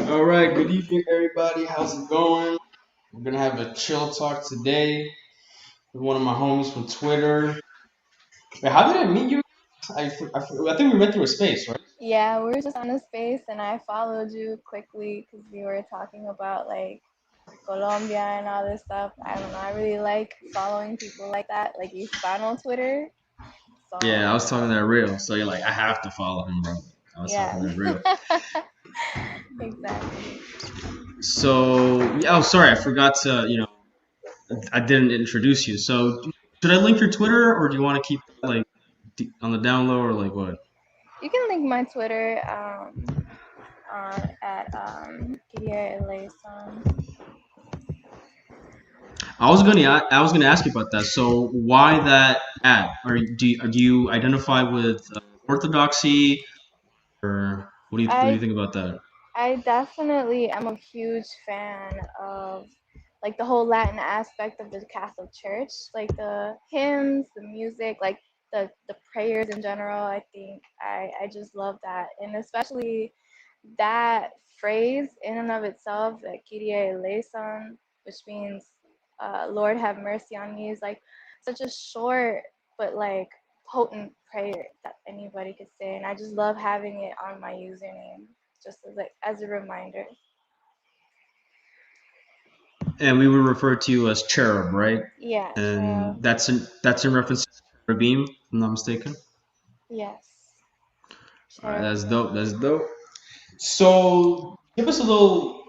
All right, good evening, everybody. How's it going? We're gonna have a chill talk today with one of my homies from Twitter. Wait, how did I meet you? I think we met through a space, right? Yeah, we were just on a space and I followed you quickly because we were talking about like Colombia and all this stuff. I don't know. I really like following people like that, like Hispano Twitter. Yeah, I So was talking that real. So you're like, I have to follow him, bro. I was talking yeah, that real. exactly. So yeah, oh sorry, I forgot to. I didn't introduce you. So should I link your Twitter, or do you want to keep that like on the down low, or like what? You can link my Twitter on at Kiria Eleison. I was gonna ask you about that. So why that ad? Do you identify with orthodoxy, or what do you I think about that? I definitely am a huge fan of like the whole Latin aspect of the Catholic Church, like the hymns, the music, like the prayers in general. I think I just love that, and especially that phrase in and of itself, that Kyrie eleison, which means Lord have mercy on me, is like such a short but like potent prayer that anybody could say, and I just love having it on my username just as like as a reminder. And we would refer to you as Cherub, right? Yeah, And Cherub. that's in reference to Cherubim, if I'm not mistaken. Yes, All right, Cherub. that's dope. That's dope. So give us a little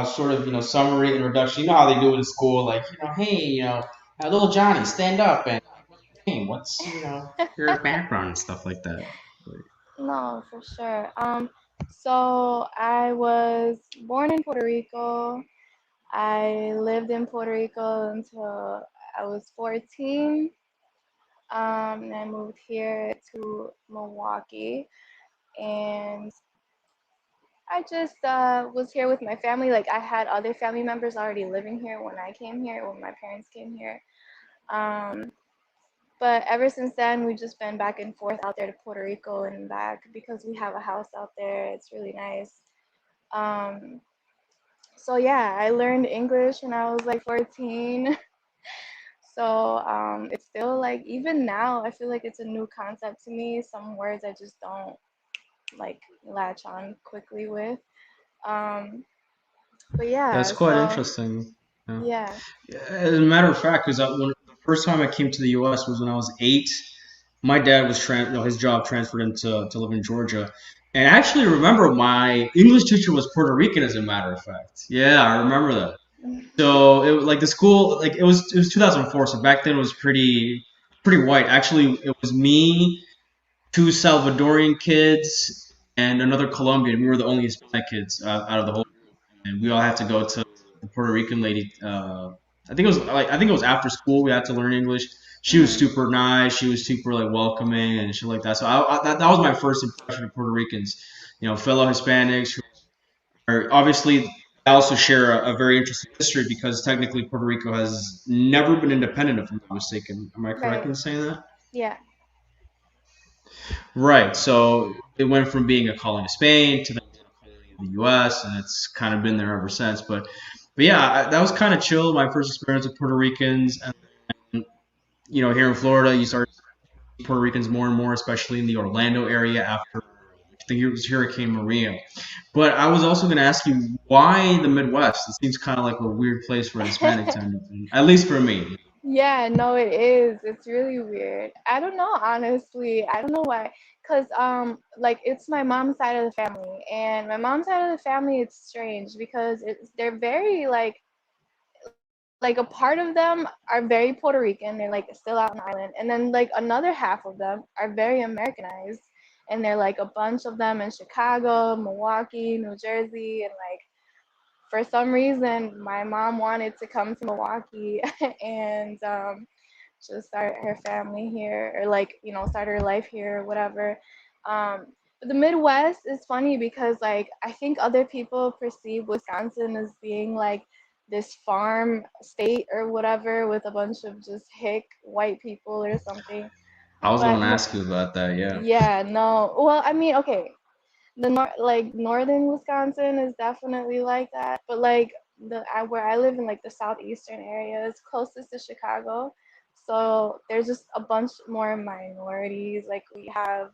sort of summary introduction. You know how they do it in school, like hey, little Johnny, stand up and what's your background and stuff like that. No, for sure. So I was born in Puerto Rico. I lived in Puerto Rico until I was 14. And I moved here to Milwaukee, and I just was here with my family. Like I had other family members already living here when I came here, when my parents came here. Um, but ever since then, we've just been back and forth out there to Puerto Rico and back because we have a house out there. It's really nice. Um, so yeah, I learned English when I was like 14. So it's still like even now, I feel like it's a new concept to me. Some words I just don't like latch on quickly with. Um, but That's yeah, quite so interesting. Yeah. yeah. As a matter of fact, because the first time I came to the U.S. was when I was 8. My dad was his job transferred him to live in Georgia, and I actually remember my English teacher was Puerto Rican. As a matter of fact, yeah, I remember that. So it was like the school, like it was 2004. So back then it was pretty white. Actually, it was me, two Salvadorian kids, and another Colombian. We were the only Hispanic kids out of the whole, and we all had to go to the Puerto Rican lady. I think it was after school. We had to learn English. She was Mhm. super nice. She was super like welcoming and shit like that. So that was my first impression of Puerto Ricans. Fellow Hispanics who are obviously they also share a very interesting history because technically Puerto Rico has never been independent, if I'm not mistaken. Am I correct Right. in saying that? Yeah. Right. So it went from being a colony of Spain to then being a colony of the U.S. and it's kind of been there ever since. But yeah, that was kind of chill. My first experience with Puerto Ricans, and here in Florida, you start seeing Puerto Ricans more and more, especially in the Orlando area after the Hurricane Maria. But I was also going to ask you why the Midwest. It seems kind of like a weird place for a Hispanic to end up in, at least for me. Yeah, no, it is. It's really weird. I don't know, honestly. I don't know why. Cause like it's my mom's side of the family, and my mom's side of the family, it's strange because they're very like a part of them are very Puerto Rican. They're like still out on the island, and then like another half of them are very Americanized, and they're like a bunch of them in Chicago, Milwaukee, New Jersey, and like for some reason, my mom wanted to come to Milwaukee and just start her family here, or like start her life here, or whatever. But the Midwest is funny because like I think other people perceive Wisconsin as being like this farm state or whatever with a bunch of just hick white people or something. I was going But to ask you about that. Yeah. yeah, no. Well, I mean, okay. like northern Wisconsin is definitely like that, but like where I live in like the southeastern area is closest to Chicago, so there's just a bunch more minorities. Like we have,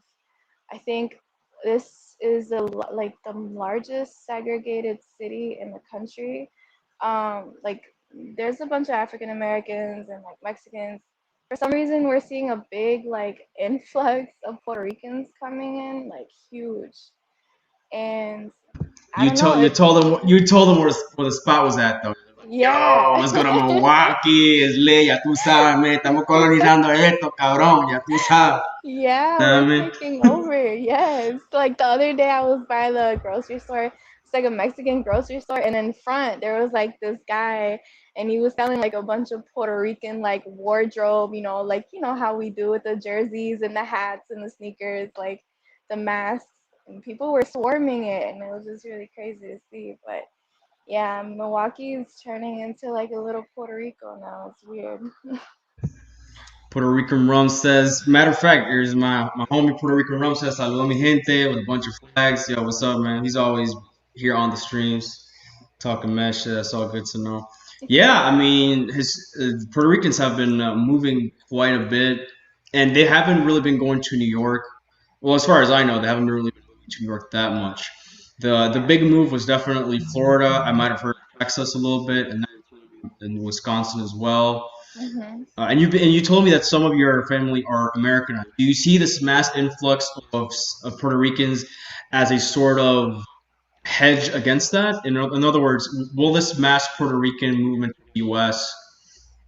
I think this is like the largest segregated city in the country. Like there's a bunch of African Americans and like Mexicans. For some reason, we're seeing a big like influx of Puerto Ricans coming in, like huge. And I You don't know, told it's you told them where the spot was at though. Yo, yeah. let's go to Milwaukee, es ley, ya tú sabes, man, estamos colonizando esto, cabrón, ya tú sabes. Yeah, Know we're what I mean? taking over. Yes. Like the other day I was by the grocery store. It's like a Mexican grocery store and in front there was like this guy and he was selling like a bunch of Puerto Rican like wardrobe, like how we do with the jerseys and the hats and the sneakers, like the masks, and people were swarming it and it was just really crazy to see. But yeah, Milwaukee is turning into like a little Puerto Rico now. It's weird. Puerto Rican rum says, matter of fact, here's my homie Puerto Rican rum says, saludo mi gente with a bunch of flags. Yo, what's up, man? He's always here on the streams talking mad shit. That's all good to know. Yeah, I mean, his Puerto Ricans have been moving quite a bit, and they haven't really been going to New York. Well, as far as I know, they haven't really been moving to New York that much. The Yeah. big move was definitely Florida. I might have heard Texas a little bit, and then in Wisconsin as well. Mhm. And you told me that some of your family are Americanized. Do you see this mass influx of Puerto Ricans as a sort of hedge against that? In other words, will this mass Puerto Rican movement in the U.S.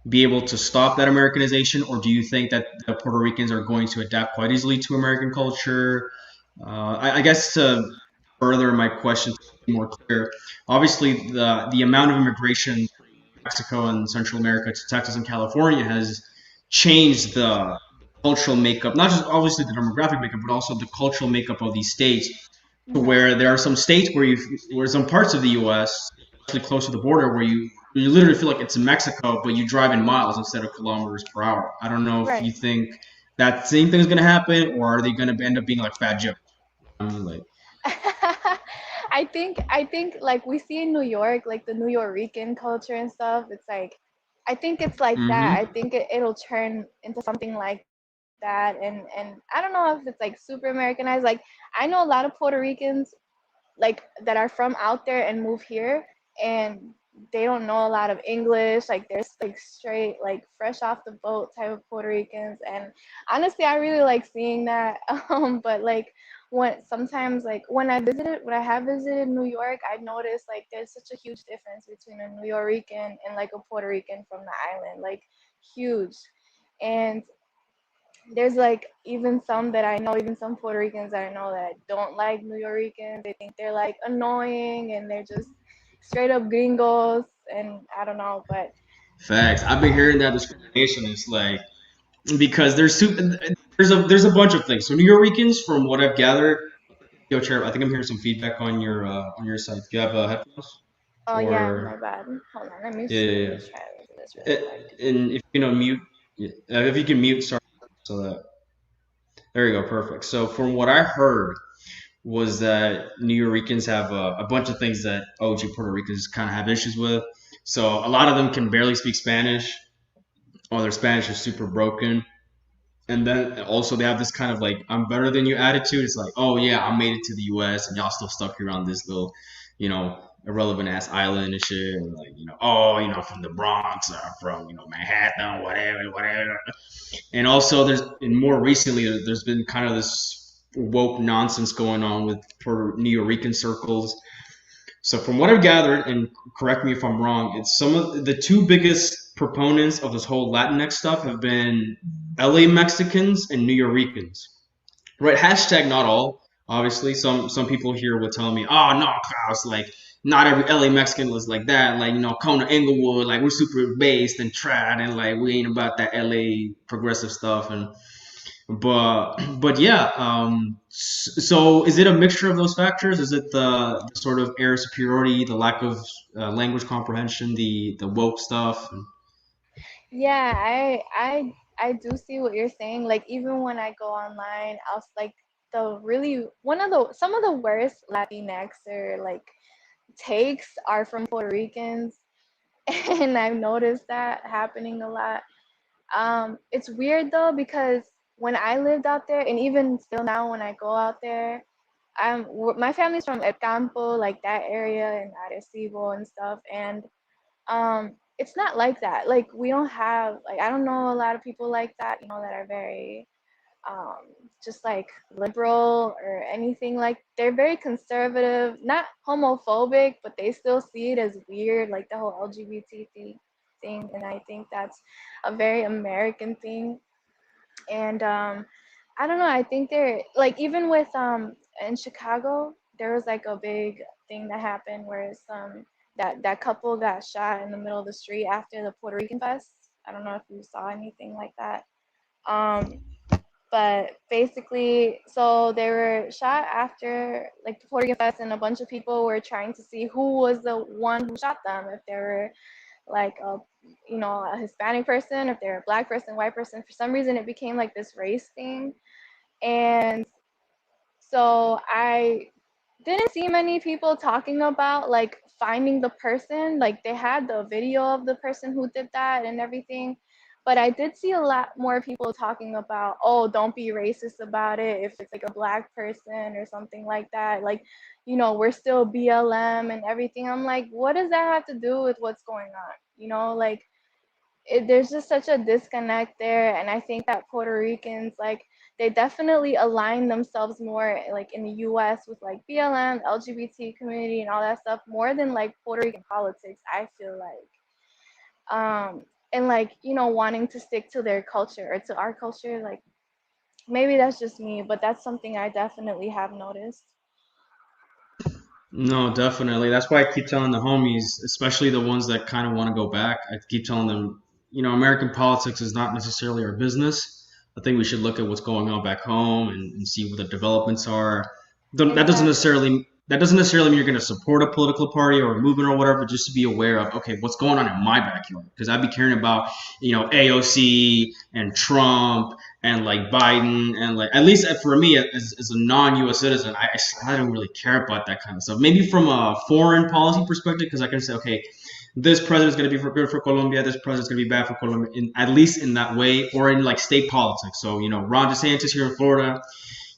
be able to stop that Americanization, or do you think that the Puerto Ricans are going to adapt quite easily to American culture? I guess to further my question to be more clear, obviously the amount of immigration Mexico and Central America to Texas and California has changed the cultural makeup, not just obviously the demographic makeup, but also the cultural makeup of these states. To Mhm. where there are some states where some parts of the U.S., especially close to the border, where you literally feel like it's in Mexico, but you drive in miles instead of kilometers per hour. I don't know if you Right. think that same thing is going to happen, or are they going to end up being like Fat Joe? I mean, like, I think like we see in New York, like the New Yorican culture and stuff. It's like I think it's like that. I mm-hmm. think it'll turn into something like that, and I don't know if it's like super Americanized. Like I know a lot of Puerto Ricans like that are from out there and move here, and they don't know a lot of English. Like they're like straight like fresh off the boat type of Puerto Ricans, and honestly I really like seeing that. But like when sometimes like when I have visited New York, I noticed like there's such a huge difference between a New Yorican and like a Puerto Rican from the island, like huge. And there's like even some that I know, even some Puerto Ricans that I know that don't like New Yorkers. They think they're like annoying and they're just straight up gringos, and I don't know, but Facts. I've been hearing that discrimination. It's like because there's a bunch of things. So New Yorkers, from what I've gathered, yo, Cherub, I think I'm hearing some feedback on your side. Do you have headphones? oh yeah, my Or bad. Hold on, let me yeah, yeah, let me yeah. try this really quick. And if you know mute, yeah, if you can mute, sorry, so that there you go, perfect. So from what I heard was that New Yorkers have a bunch of things that OG Puerto Ricans kind of have issues with. So a lot of them can barely speak Spanish, or their Spanish is super broken. And then also they have this kind of like I'm better than you attitude. It's like, oh yeah, I made it to the U.S. and y'all still stuck here on this little, irrelevant ass island and shit. And like, oh, I'm from the Bronx or I'm from Manhattan, whatever, whatever. And also and more recently there's been kind of this woke nonsense going on with New Yorican circles. So from what I've gathered, and correct me if I'm wrong, it's some of the two biggest proponents of this whole Latinx stuff have been LA Mexicans and New Yorkers. Right? Hashtag not all. Obviously, some people here will tell me, oh no, Klaus, like not every LA Mexican was like that. Like, Kona Inglewood, like we're super based and tried and like we ain't about that LA progressive stuff. But yeah, so is it a mixture of those factors? Is it the sort of air superiority, the lack of language comprehension, the woke stuff? Yeah, I do see what you're saying. Like even when I go online, I'll like the really some of the worst Latinx or like takes are from Puerto Ricans, and I've noticed that happening a lot. It's weird though because when I lived out there, and even still now when I go out there, my family's from El Campo, like that area, and Arecibo and stuff, and it's not like that. Like we don't have like I don't know a lot of people like that, that are very um, just like liberal or anything. Like they're very conservative, not homophobic, but they still see it as weird, like the whole LGBT thing. And I think that's a very American thing. And I don't know. I think they're like even with in Chicago, there was like a big thing that happened where some that couple got shot in the middle of the street after the Puerto Rican fest. I don't know if you saw anything like that. Um, but basically, so they were shot after like the Puerto Rican fest, and a bunch of people were trying to see who was the one who shot them. If they were like a Hispanic person, if they're a black person, white person. For some reason, it became like this race thing, and so I didn't see many people talking about like finding the person. Like they had the video of the person who did that and everything. But I did see a lot more people talking about, oh, don't be racist about it if it's like a black person or something like that. Like, we're still BLM and everything. I'm like, what does that have to do with what's going on? Like there's just such a disconnect there, and I think that Puerto Ricans like they definitely align themselves more like in the US with like BLM, LGBT community and all that stuff more than like Puerto Rican politics, I feel like. And like, wanting to stick to their culture or to our culture, like maybe that's just me, but that's something I definitely have noticed. No, definitely. That's why I keep telling the homies, especially the ones that kind of want to go back. I keep telling them, American politics is not necessarily our business. I think we should look at what's going on back home and see what the developments are. That doesn't Exactly. necessarily mean you're going to support a political party or a movement or whatever. Just to be aware of, okay, what's going on in my backyard? Because I'd be caring about, AOC and Trump and like Biden and like at least for me as a non-U.S. citizen, I don't really care about that kind of stuff. Maybe from a foreign policy perspective, because I can say, okay, this president's going to be good for Colombia, this president's going to be bad for Colombia, at least in that way, or in like state politics. So Ron DeSantis here in Florida,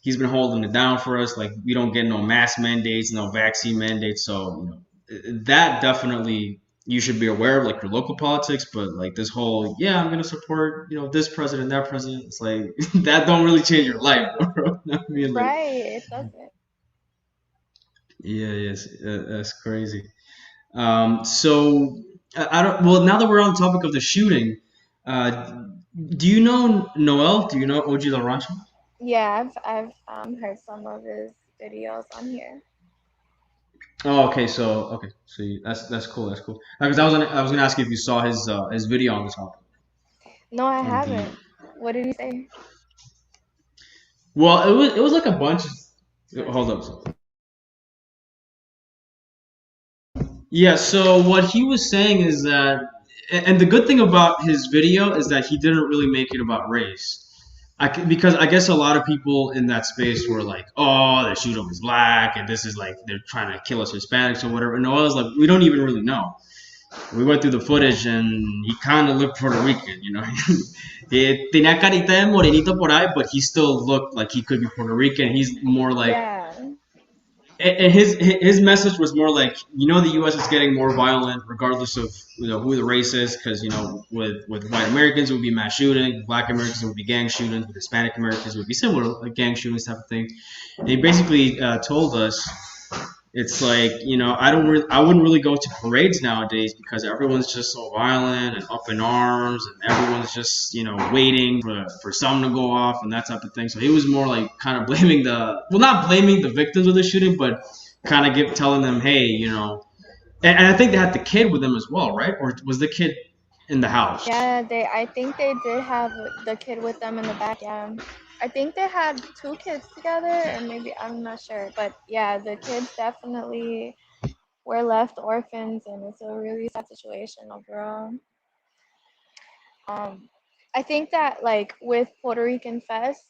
he's been holding it down for us. Like we don't get no mask mandates, no vaccine mandates. So that definitely you should be aware of like your local politics, but like this whole I'm gonna support this president, that president. It's like that don't really change your life, bro. I mean, like Right, it doesn't. yeah, yes, that's crazy. So I don't. Well, now that we're on the topic of the shooting, do you know Noel? Do you know OG La Rancho? Yeah, I've heard some of his videos on here. Oh, okay. That's cool. That's cool. Because I was gonna ask you if you saw his video on the topic. No, I On the haven't. What did he say? Well, it was like a bunch. Hold up. Yeah. So what he was saying is that, and the good thing about his video is that he didn't really make it about race. Because I guess a lot of people in that space were like, "Oh, the shooter was black, and this is like they're trying to kill us Hispanics or whatever." And I was like, "We don't even really know." We went through the footage, and he kind of looked Puerto Rican, He tenía carita de morenito por ahí, but he still looked like he could be Puerto Rican. He's more like, Yeah. and his message was more like, the U.S. is getting more violent regardless of who the race is, because with white Americans it would be mass shooting, with black Americans it would be gang shootings, with Hispanic Americans it would be similar like gang shootings type of thing. And he basically told us it's like I wouldn't really go to parades nowadays because everyone's just so violent and up in arms, and everyone's just waiting for something to go off and that type of thing. So he was more like kind of blaming not blaming the victims of the shooting, but kind of telling them, hey, and I think they had the kid with them as well, right? Or was the kid in the house? Yeah, I think they did have the kid with them in the back. Yeah. I think they had two kids together, or maybe I'm not sure. But yeah, the kids definitely were left orphans, and it's a really sad situation overall. Um, I think that like with Puerto Rican Fest,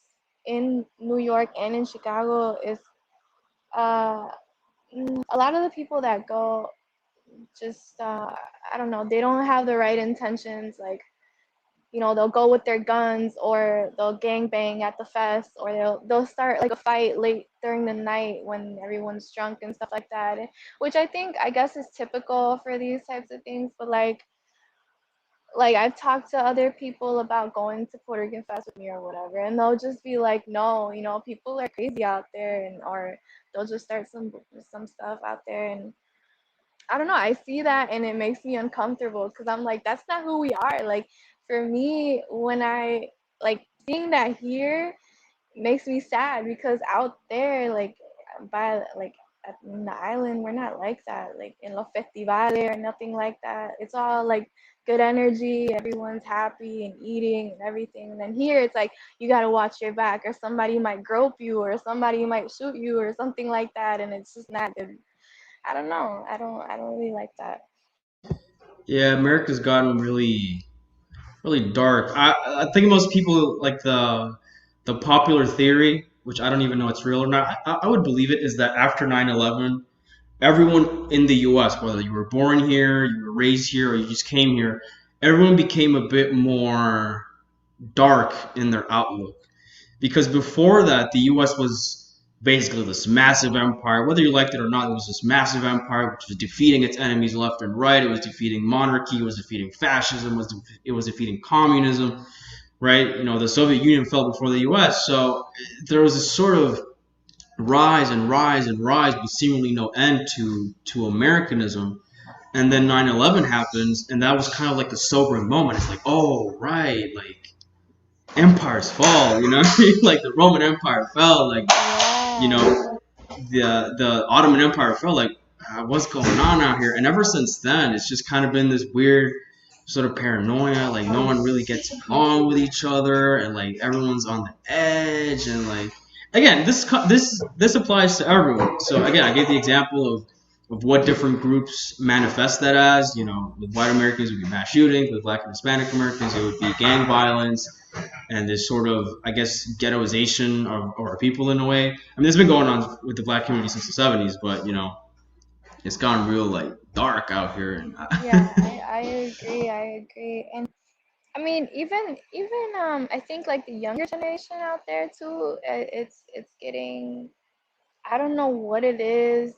in New York and in Chicago is uh, a lot of the people that go just I don't know, they don't have the right intentions. Like, you know, they'll go with their guns, or they'll gang bang at the fest, or they'll start like a fight late during the night when everyone's drunk and stuff like that. Which I guess is typical for these types of things. But like I've talked to other people about going to Puerto Rican Fest with me or whatever, and they'll just be like, no, you know, people are crazy out there, and or they'll just start some stuff out there. And I don't know, I see that and it makes me uncomfortable because I'm like, that's not who we are. Like, for me, when I like seeing that here makes me sad, because out there, like, by like in the island, we're not like that. Like in los festivales or nothing like that. It's all like good energy, everyone's happy and eating and everything. And then here it's like you gotta watch your back, or somebody might grope you, or somebody might shoot you, or something like that, and it's just not good. I don't know. I don't really like that. Yeah, America's gotten really dark. I think most people like the popular theory, which I don't even know it's real or not. I would believe it, is that after 9/11, everyone in the U.S., whether you were born here, you were raised here, or you just came here, everyone became a bit more dark in their outlook. Because before that, the U.S. was basically this massive empire. Whether you liked it or not, it was this massive empire which was defeating its enemies left and right. It was defeating monarchy. It was defeating fascism. It was defeating communism. Right? You know, the Soviet Union fell before the U.S. So there was this sort of rise and rise and rise, with seemingly no end to Americanism. And then 9/11 happens, and that was kind of like the sobering moment. It's like, oh, right, like empires fall, you know what I mean? Like the Roman Empire fell, like, you Yeah. know, the Ottoman Empire fell, like, what's going on out here? And ever since then, it's just kind of been this weird sort of paranoia, like no one really gets along with each other, and like everyone's on the edge, and like, again, this applies to everyone. So again, I gave the example of what different groups manifest that as. You know, with white Americans, it would be mass shootings. With Black and Hispanic Americans, it would be gang violence, and this sort of, I guess, ghettoization of our people in a way. I mean, it's been going on with the Black community since the '70s, but you know, it's gotten real like dark out here. And Yeah, I agree. I agree. And I mean, even I think like the younger generation out there too, it's getting, I don't know what it is.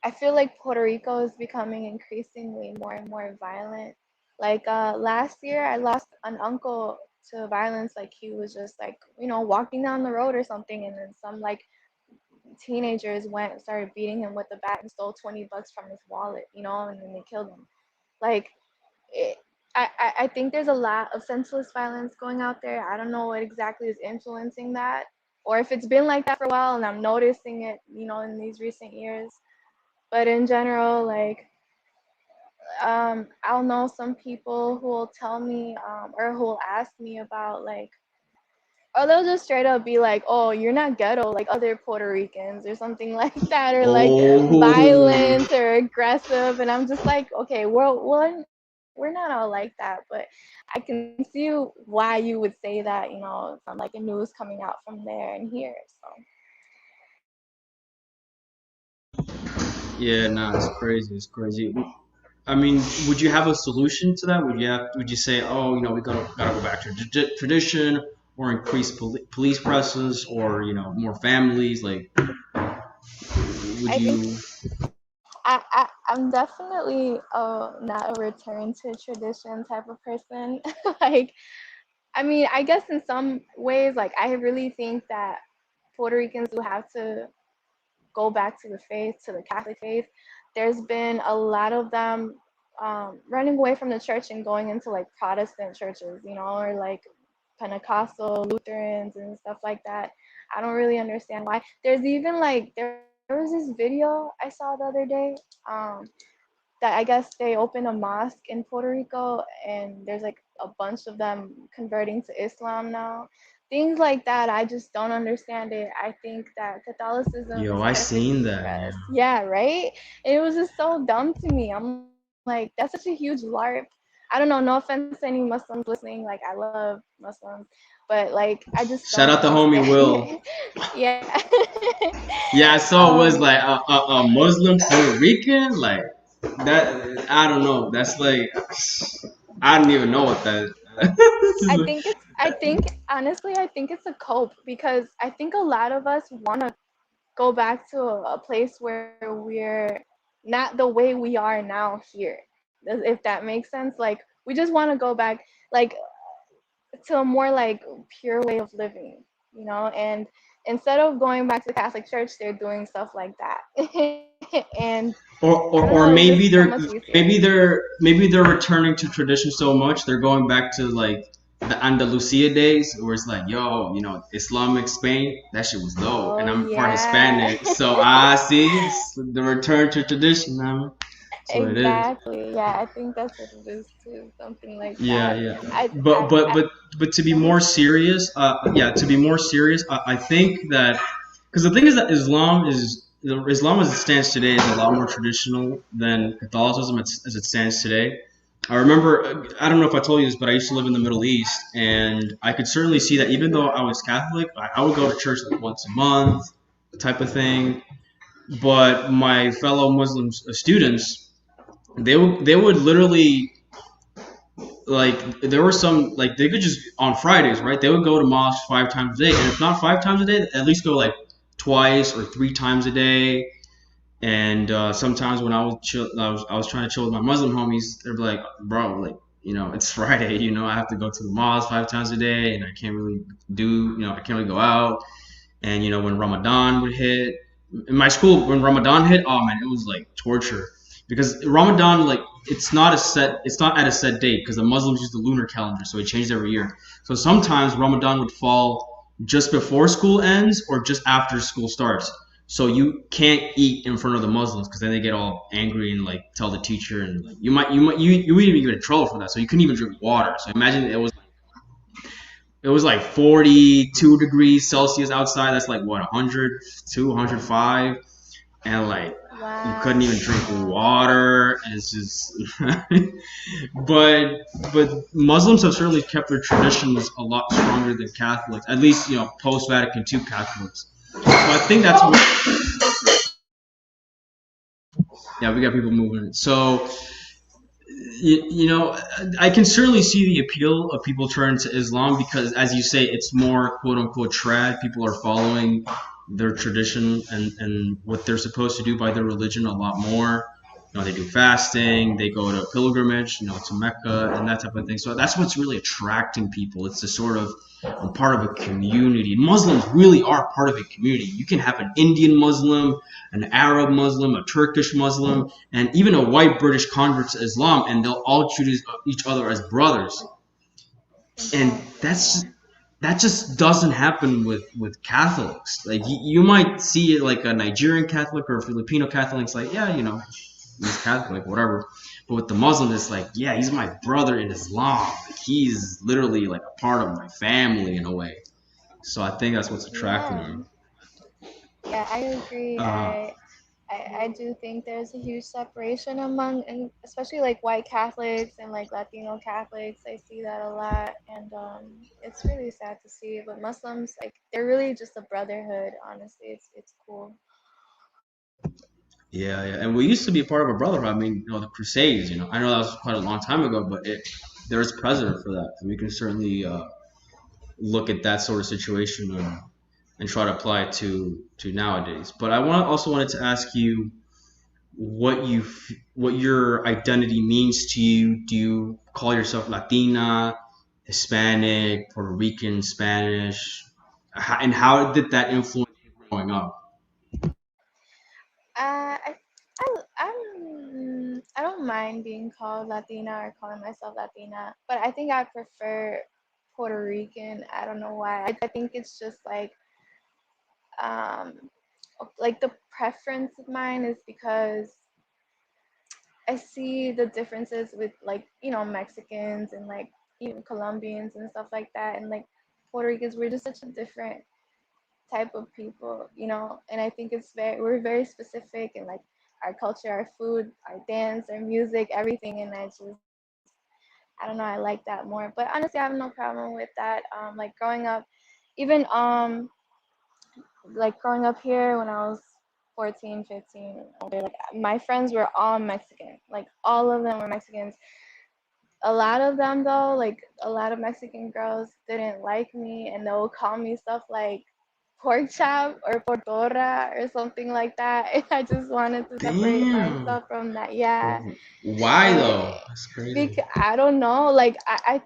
I feel like Puerto Rico is becoming increasingly more and more violent. Like last year, I lost an uncle to violence. Like he was just like, you know, walking down the road or something, and then some like teenagers went and started beating him with a bat and stole $20 from his wallet, you know, and then they killed him. Like, it, I think there's a lot of senseless violence going out there. I don't know what exactly is influencing that, or if it's been like that for a while and I'm noticing it, you know, in these recent years. But in general, like, I'll know some people who will tell me, or who will ask me about, like, or they'll just straight up be like, "Oh, you're not ghetto like other Puerto Ricans," or something like that, or like oh, violent or aggressive, and I'm just like, okay, we're not all like that, but I can see why you would say that, you know, from like the news coming out from there and here. So yeah, nah, it's crazy. It's crazy. I mean, would you have a solution to that? Would you say, oh, you know, we gotta go back to tradition, or increase police presence, or you know, more families? Like, would I think you? I'm definitely not a return to tradition type of person. Like, I mean, I guess in some ways, like, I really think that Puerto Ricans do have to go back to the faith, to the Catholic faith. There's been a lot of them running away from the church and going into like Protestant churches, you know, or like Pentecostal Lutherans and stuff like that. I don't really understand why. There's even like there was this video I saw the other day, that I guess they opened a mosque in Puerto Rico, and there's like a bunch of them converting to Islam now. Things like that, I just don't understand it. I think that Catholicism Yo, is I perfectly seen for that. Yeah. us. Yeah, right? It was just so dumb to me. I'm like, that's such a huge LARP. I don't know, no offense to any Muslims listening, like I love Muslims, but like I just Shout don't out to homie Will. understand. Yeah. Yeah, I saw it was um, like a Muslim Puerto Rican, like that. I don't know. That's like I don't even know what that. I think honestly, I think it's a cope because I think a lot of us want to go back to a place where we're not the way we are now here. If that makes sense, like we just want to go back, like to a more like pure way of living, you know. And instead of going back to the Catholic Church, they're doing stuff like that, and I don't know, Or it's just maybe so much easier. maybe they're returning to tradition so much they're going back to like the Andalusia days where it's like, yo, you know, Islamic Spain, that shit was dope, Oh and I'm part yeah. Hispanic, so I see it's the return to tradition, man. That's what it is. Exactly. Yeah, I think that's what it is too. Something like Yeah, that. yeah. But I, but I but but to be go ahead. more serious, yeah, to be more serious, I think that because the thing is that Islam as it stands today is a lot more traditional than Catholicism as it stands today. I remember, I don't know if I told you this, but I used to live in the Middle East, and I could certainly see that even though I was Catholic, I would go to church like once a month, type of thing. But my fellow Muslim students, they would literally like there were some like they could just on Fridays, right? They would go to mosque 5 times a day, and if not 5 times a day, at least go like twice or 3 times a day. And sometimes when I was trying to chill with my Muslim homies. They're like, bro, like, you know, it's Friday. You know, I have to go to the mosque 5 times a day, and I can't really I can't really go out. And you know, when Ramadan would hit, in my school, when Ramadan hit, oh man, it was like torture because Ramadan, like, it's not at a set date because the Muslims use the lunar calendar, so it changed every year. So sometimes Ramadan would fall just before school ends or just after school starts. So you can't eat in front of the Muslims because then they get all angry and like tell the teacher, and like you would even get in trouble for that. So you couldn't even drink water. So imagine it was like 42 degrees Celsius outside. That's like what, 100, 205, and like you couldn't even drink Wow. water. And it's just, but Muslims have certainly kept their traditions a lot stronger than Catholics. At least, you know, post Vatican II Catholics. So I think that's what. Yeah, we got people moving it. So you know, I can certainly see the appeal of people turning to Islam because, as you say, it's more quote unquote trad. People are following their tradition and what they're supposed to do by their religion a lot more. You know, they do fasting, they go to pilgrimage, you know, to Mecca and that type of thing. So that's what's really attracting people. It's the sort of part of a community. Muslims really are part of a community. You can have an Indian Muslim, an Arab Muslim, a Turkish Muslim, and even a white British convert to Islam, and they'll all treat each other as brothers. And Exactly. Yeah. that just doesn't happen with Catholics. Like you might see it like a Nigerian Catholic or a Filipino Catholic. It's like, yeah, you know, he's Catholic, whatever. But with the Muslim, it's like, yeah, he's my brother in Islam. Like, he's literally like a part of my family in a way. So I think that's what's attracting Yeah. them. Yeah, I agree. Uh, I do think there's a huge separation among, and especially like white Catholics and like Latino Catholics. I see that a lot, and it's really sad to see. But Muslims, like, they're really just a brotherhood. Honestly, it's cool. yeah, yeah, and we used to be part of a brotherhood. I mean, you know, the Crusades. You know, I know that was quite a long time ago, but there's precedent for that, and we can certainly look at that sort of situation and try to apply it to nowadays. But I also wanted to ask you what your identity means to you. Do you call yourself Latina, Hispanic, Puerto Rican, Spanish, and how did that influence you growing up? I don't mind being called Latina or calling myself Latina, but I think I prefer Puerto Rican. I don't know why. I think it's just um, like the preference of mine is because I see the differences with like, you know, Mexicans and like even Colombians and stuff like that, and like Puerto Ricans. We're just such a different type of people, you know. And I think we're very specific in like our culture, our food, our dance, our music, everything. And I don't know, I like that more. But honestly, I have no problem with that. Like growing up, even like growing up here when I was 14, 15, like my friends were all Mexican. Like all of them were Mexicans. A lot of them though, like a lot of Mexican girls didn't like me and they'll call me stuff like pork chop or portora or something like that. And I just wanted to separate Damn. myself from that. Yeah. Why And though? That's crazy. because I don't know, like I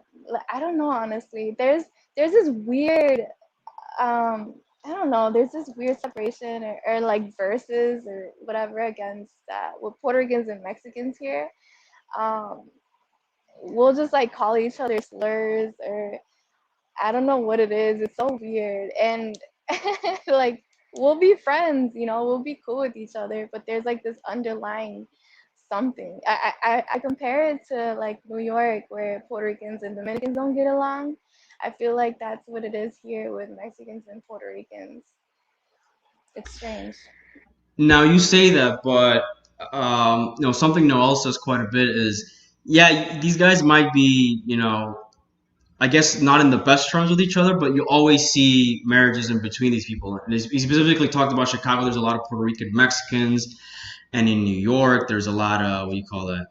don't know honestly. There's this weird I don't know, there's this weird separation or like verses or whatever against with Puerto Ricans and Mexicans here. Um we'll just like call each other slurs or I don't know what it is. It's so weird. And like we'll be friends, you know, we'll be cool with each other, but there's like this underlying something. I compare it to like New York where Puerto Ricans and Dominicans don't get along. I feel like that's what it is here with Mexicans and Puerto Ricans. It's strange. Now you say that, but something Noel says quite a bit is, yeah, these guys might be, I guess not in the best terms with each other, but you always see marriages in between these people. And he specifically talked about Chicago. There's a lot of Puerto Rican Mexicans, and in New York, there's a lot of what do you call it,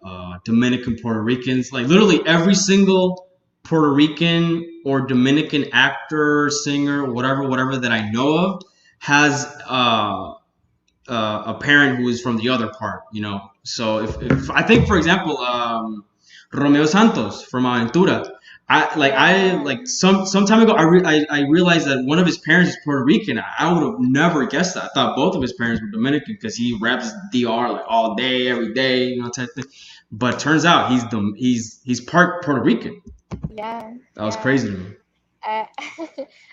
Dominican Puerto Ricans. Like literally every single Puerto Rican or Dominican actor, singer, whatever that I know of has a parent who is from the other part. So if I think, for example, Romeo Santos from Aventura. I Yeah. like some time ago I realized that one of his parents is Puerto Rican. I would have never guessed that. I thought both of his parents were Dominican because he raps DR like all day, every day, type thing. But turns out he's part Puerto Rican. Yeah. That was Yeah. crazy to me. I,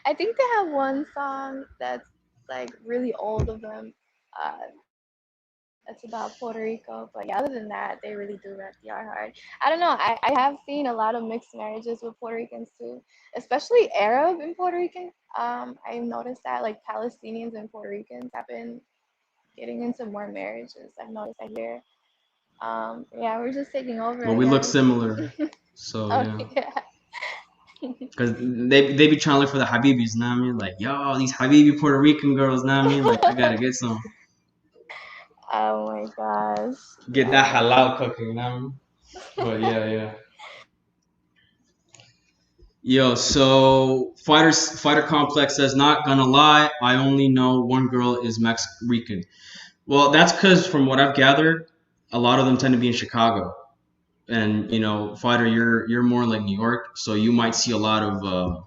I think they have one song that's like really old of them. That's about Puerto Rico. But yeah, other than that, they really do rep the R hard. I don't know. I have seen a lot of mixed marriages with Puerto Ricans too, especially Arab and Puerto Rican. I've noticed that like Palestinians and Puerto Ricans have been getting into more marriages. I've noticed that here. Yeah, we're just taking over, Well, I we look guess. similar, so Oh yeah. yeah. Because they be trying to look for the Habibis, know what I mean? Like, yo, these Habibi Puerto Rican girls, know what I mean? Like, I gotta get some. Oh my gosh. Get that Yeah. halal cooking, you know what I mean? But yeah, yeah. Yo, so fighter complex says, not gonna lie, I only know one girl is Mexican. Well, that's because from what I've gathered, a lot of them tend to be in Chicago, and fighter, you're more like New York, so you might see a lot more.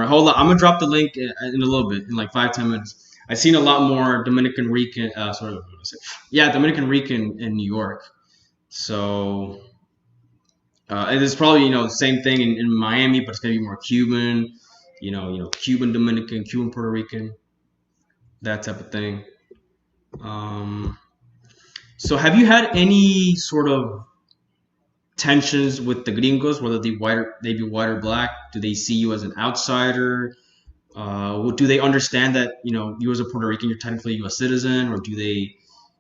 Hold on, I'm gonna drop the link in a little bit, in like 5-10 minutes. I've seen a lot more Dominican Rican, sorry, what did I say? Yeah, Dominican Rican in New York. So and it's probably the same thing in Miami, but it's gonna be more Cuban, Cuban Dominican, Cuban Puerto Rican, that type of thing. Um, so have you had any sort of tensions with the gringos, whether they be white or black? Do they see you as an outsider? Do they understand that you as a Puerto Rican, you're technically a U.S. citizen, or do they,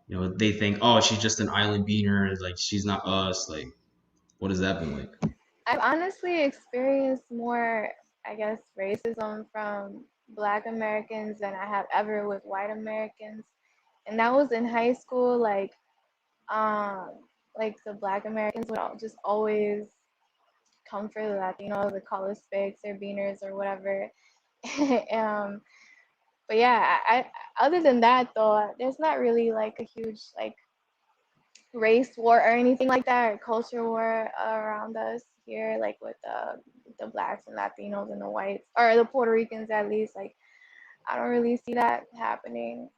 they think, oh, she's just an island beaner, like she's not us? Like, what has that been like? I've honestly experienced more, I guess, racism from Black Americans than I have ever with white Americans. And that was in high school. Um, like the Black Americans would just always come for the Latinos, or call us fakes or beaners or whatever. um, but yeah, other than that though, there's not really like a huge like race war or anything like that, or culture war around us here, like with the blacks and Latinos and the whites, or the Puerto Ricans at least. Like I don't really see that happening.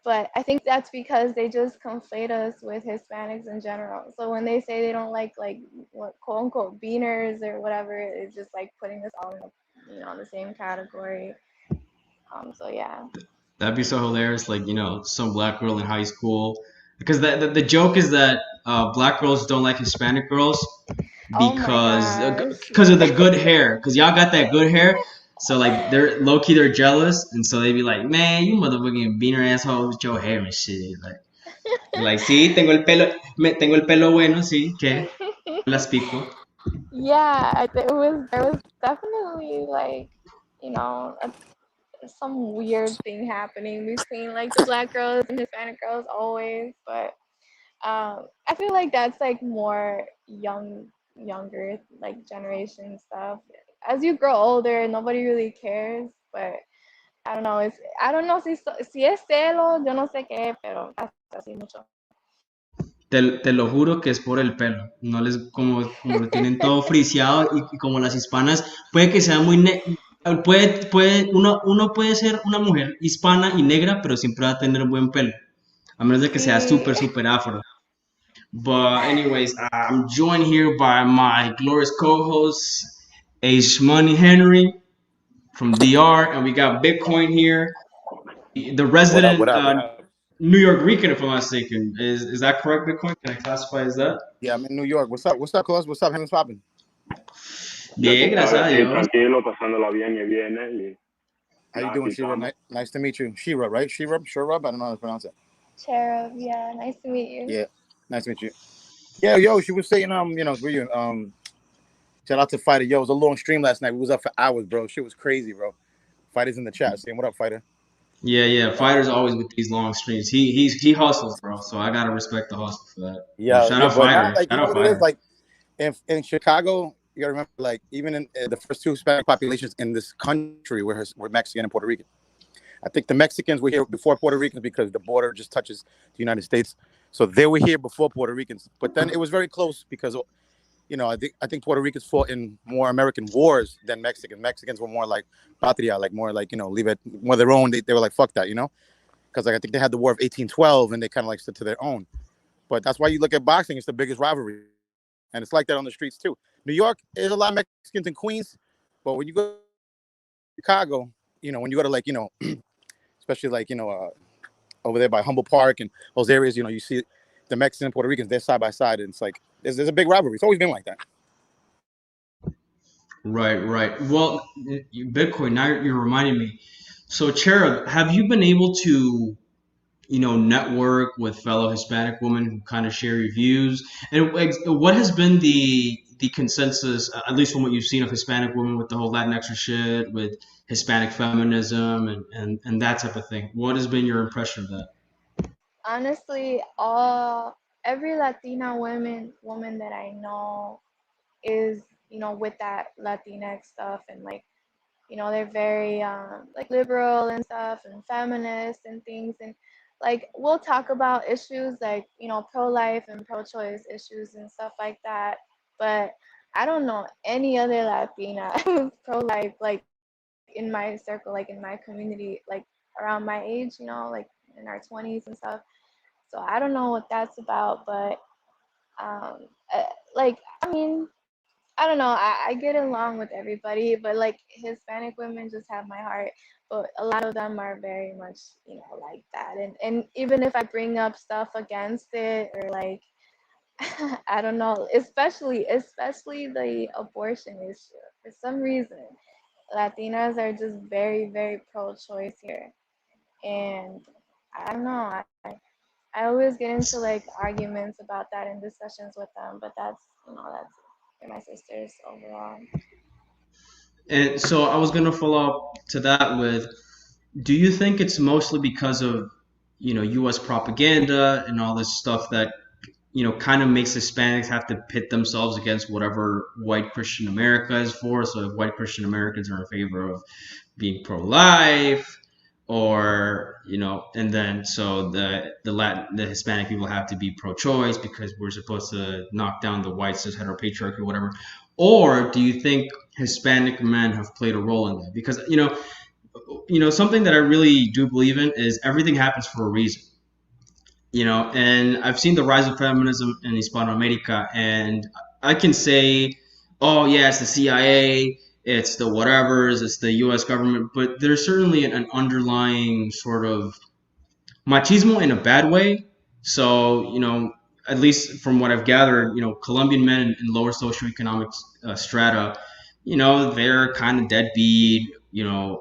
But I think that's because they just conflate us with Hispanics in general. So when they say they don't like what quote unquote beaners or whatever, it's just like putting us all in the same category. So yeah. That'd be so hilarious. Like, some black girl in high school. Because the joke is that black girls don't like Hispanic girls Oh my gosh. because of the good hair. Because y'all got that good hair. So, like, they're low key, they're jealous. And so they be like, man, you motherfucking beaner asshole with your hair and shit. Like, Like, sí, tengo el pelo bueno, sí, que las pico. Yeah, it was there was definitely like, you know, some weird thing happening between like the black girls and Hispanic girls always, but I feel like that's like more younger like generation stuff. As you grow older, nobody really cares, but I don't know si es celo, yo no sé qué, pero así mucho. Te lo juro que es por el pelo. No les, como lo tienen todo friseado y como las hispanas, puede que sea muy, uno puede ser una mujer hispana y negra, pero siempre va a tener buen pelo. A menos de que sea Sí. súper afro. But anyways, I'm joined here by my glorious co-host, H Money Henry from DR, and we got Bitcoin here, the What up? What resident up? What up? New York Rican, if I'm not mistaken. Is that correct, Bitcoin? Can I classify as that? Yeah, I'm in New York. What's up? What's up, Cos? What's up? Henry's popping. Ya tú Bien, gracias sabes, a aquí Dios. tranquilo, pasándola bien y viene y How you nada, aquí doing, Shira? estamos. Nice to meet you. Shira, right? Shira? Shira? I don't know how to pronounce it. Cherub, yeah, nice to meet you. Yeah, nice to meet you. Yeah, yo, she was saying, shout out to Fighter. Yo, it was a long stream last night. We was up for hours, bro. Shit was crazy, bro. Fighter's in the chat saying, what up, Fighter? Yeah. Fighter's always with these long streams. He hustles, bro. So I gotta respect the hustle for that. But Yeah, shout yeah, out but now, Fighter. like, you Shout know out what it is? Fighter. Like, in Chicago, you gotta remember, like, even in the first two Hispanic populations in this country were Mexican and Puerto Rican. I think the Mexicans were here before Puerto Ricans because the border just touches the United States. So they were here before Puerto Ricans. But then it was very close because, I think Puerto Ricans fought in more American wars than Mexicans. Mexicans were more like patria, like more like, leave it more their own. They were like, fuck that, because like I think they had the War of 1812 and they kind of like stood to their own. But that's why you look at boxing, it's the biggest rivalry. And it's like that on the streets too. New York, there's a lot of Mexicans in Queens. But when you go to Chicago, when you go to like, especially like, over there by Humboldt Park and those areas, you see the Mexicans and Puerto Ricans, they're side by side. And it's like, there's a big rivalry. It's always been like that. Right. Well, Bitcoin. Now you're reminding me. So, Cherub, have you been able to, network with fellow Hispanic women who kind of share your views? And like, what has been the consensus, at least from what you've seen of Hispanic women with the whole Latinx shit, with Hispanic feminism and that type of thing? What has been your impression of that? Honestly, every Latina woman that I know is, with that Latinx stuff, and like, they're very like liberal and stuff and feminist and things, and like we'll talk about issues like, pro-life and pro-choice issues and stuff like that. But I don't know any other Latina who's pro-life, like in my circle, like in my community, like around my age, like in our 20s and stuff. So I don't know what that's about, but like, I mean, I don't know. I get along with everybody, but like Hispanic women just have my heart. But a lot of them are very much, like that. And even if I bring up stuff against it, or like, I don't know, especially the abortion issue. For some reason, Latinas are just very, very pro-choice here, and I don't know. I always get into like arguments about that in discussions with them, but that's they're my sisters overall. And so I was gonna follow up to that with, do you think it's mostly because of, U.S. propaganda and all this stuff that, kind of makes Hispanics have to pit themselves against whatever white Christian America is for? So if white Christian Americans are in favor of being pro-life, or and then so the Hispanic people have to be pro-choice because we're supposed to knock down the white cis heteropatriarchy or whatever. Or do you think Hispanic men have played a role in that? Because something that I really do believe in is everything happens for a reason. And I've seen the rise of feminism in Hispanoamerica, and I can say, oh yeah, it's the CIA, it's the whatevers, it's the U.S. government, but there's certainly an underlying sort of machismo in a bad way. So, at least from what I've gathered, Colombian men in lower socioeconomic strata, they're kind of deadbeat,